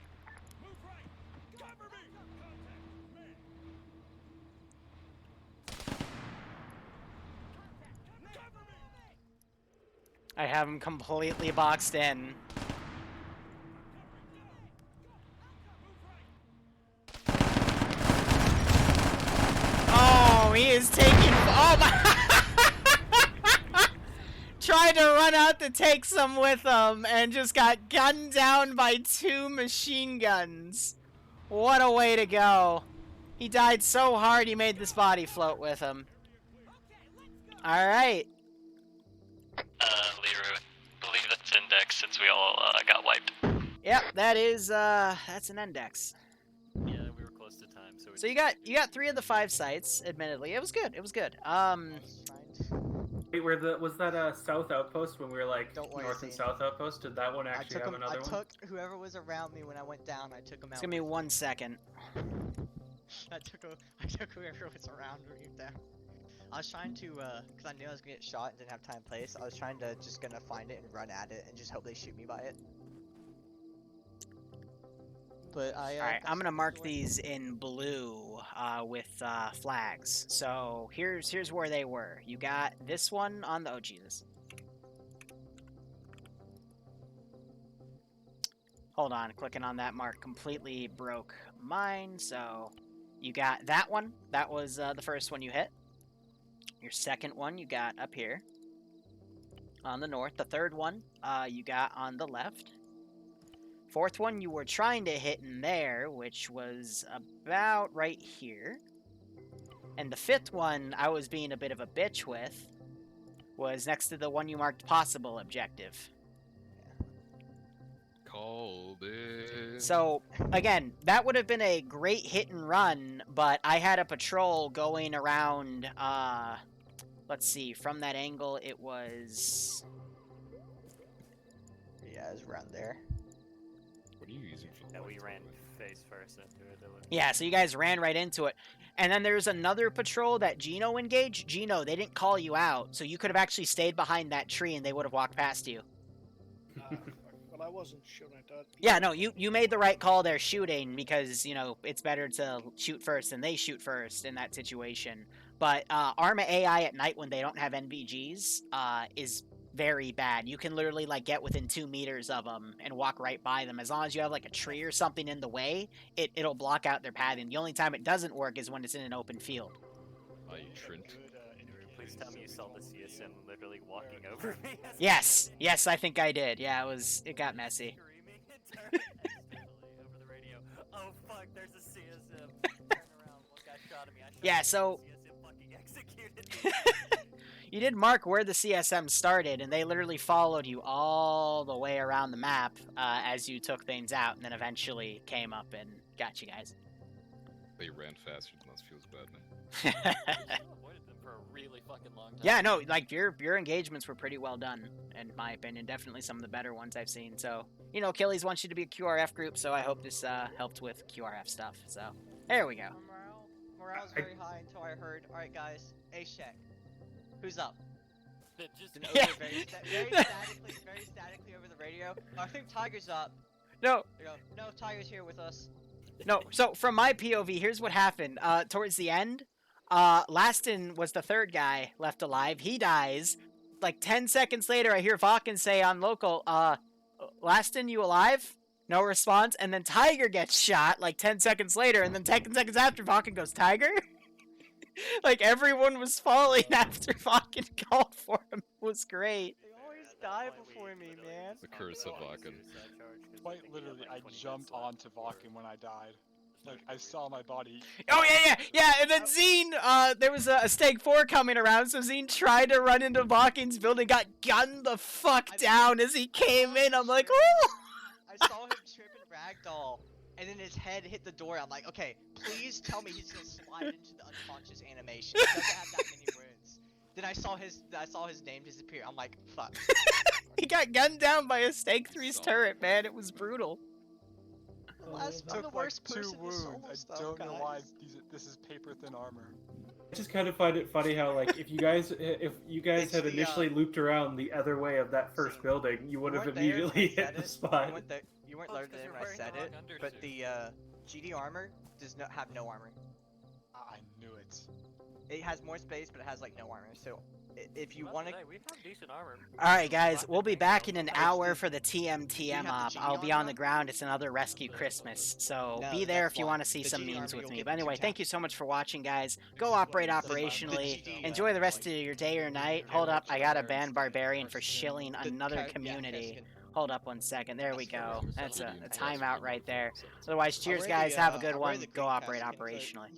Move right. Cover me. Contact. Man. Cover me. I have him completely boxed in. Oh, he is taking. Oh my! Tried to run out to take some with him and just got gunned down by 2 machine guns. What a way to go! He died so hard he made this body float with him. All right. Liru, believe that's index since we all got wiped. Yep, that is that's an index. Yeah, we were close to time, so. So you got 3 of the 5 sites. Admittedly, it was good. It was good. Wait, was that a south outpost when we were like Don't worry, north and Zane. south outpost? Did that one actually have another I one? took whoever was around me when I went down. I took him out. It's gonna be 1 second. I took whoever was around me down. I was trying to, cause I knew I was gonna get shot and didn't have time to place. I was trying to just gonna find it and run at it and just hope they shoot me by it. But I. All right, got I'm gonna some mark away. these in blue with flags. So here's where they were. You got this one on the. Oh Jesus. Hold on, clicking on that mark completely broke mine. So you got that one. That was the first one you hit. Your second one you got up here on the north. The third one you got on the left. Fourth one you were trying to hit in there, which was about right here. And the fifth one I was being a bit of a bitch with was next to the one you marked possible objective. Called it. So, again, that would have been a great hit and run, but I had a patrol going around, let's see, from that angle it was... Yeah, it was around there. What are you using for the Yeah, we lights, ran by the way? face first into it. Yeah, so you guys ran right into it. And then there's another patrol that Gino engaged. Gino, they didn't call you out, so you could have actually stayed behind that tree and they would have walked past you. Well, I wasn't shooting at that. Yeah, no, you made the right call there shooting because, you know, it's better to shoot first than they shoot first in that situation. But Arma AI at night when they don't have NVGs is very bad. You can literally, like, get within 2 meters of them and walk right by them. As long as you have, like, a tree or something in the way, it'll block out their path. And the only time it doesn't work is when it's in an open field. Are you Trent? Please tell me you saw the CSM literally walking over me. Yes, I think I did. Yeah, it got messy. Screaming over the radio. Oh fuck, there's a CSM. Turn around, one guy shot at me. I shot Yeah, him, so- the CSM fucking executed me. You did mark where the CSM started, and they literally followed you all the way around the map as you took things out, and then eventually came up and got you guys. They ran faster than us, feels bad, man. Avoided them for a really fucking long time. Yeah, no, like your engagements were pretty well done, in my opinion. Definitely some of the better ones I've seen. So, you know, Achilles wants you to be a QRF group, so I hope this helped with QRF stuff. So, there we go. Morale was very high until I heard, alright guys, ace check. Who's up? Just And Yeah. over very statically over the radio. Oh, I think Tiger's up. No, There you go. No, Tiger's here with us. no. So from my POV, here's what happened. Towards the end, Laston was the third guy left alive. He dies. Like 10 seconds later, I hear Vakken say on local, Laston, you alive? No response. And then Tiger gets shot like 10 seconds later. And then 10 seconds after, Vakken goes, Tiger? Like everyone was falling after Vakken called for him. It was great. They always die before me, man. The curse of Vakken. Quite literally, I jumped onto Vakken when I died. Like, I saw my body. Oh, yeah. And then Zine, there was a Stag 4 coming around, so Zine tried to run into Vakken's building, got gunned the fuck down as he came in. I'm like, oh! I saw him tripping ragdoll. and then his head hit the door. I'm like, okay, please tell me he's gonna slide into the unconscious animation. He doesn't have that many wounds. Then I saw his name disappear. I'm like, fuck. He got gunned down by a Stake 3's turret, man. It was brutal. I'm Took the like worst 2 person to wounds. solo I stuff, don't know why guys. this is paper thin armor. I just kind of find it funny how, like, if you guys It's had the, initially looped around the other way of that first building, you would have weren't there when I immediately said hit the it. spot. You weren't Well, there it's 'cause you're when I wearing said the it, wrong but undersuit. the GD armor does not have no armor. I knew it. It has more space, but it has like no armor. So if you Well, want to, today we have decent armor. Alright, guys, Black we'll be and back in pink an though. hour for the TMTM have the op. GD I'll be armor on the on? ground. It's another Rescue Christmas. So No, be there that's if you why. want to see The some GD memes armor, with you'll me. get But anyway, 2 thank you taps. so much for watching, guys. Go operate operationally. Enjoy the rest of your day or night. Hold up, I gotta ban Barbarian for shilling another community. Hold up 1 second. There we go. That's a timeout right there. Otherwise, cheers, guys. Have a good one. Go operate operationally.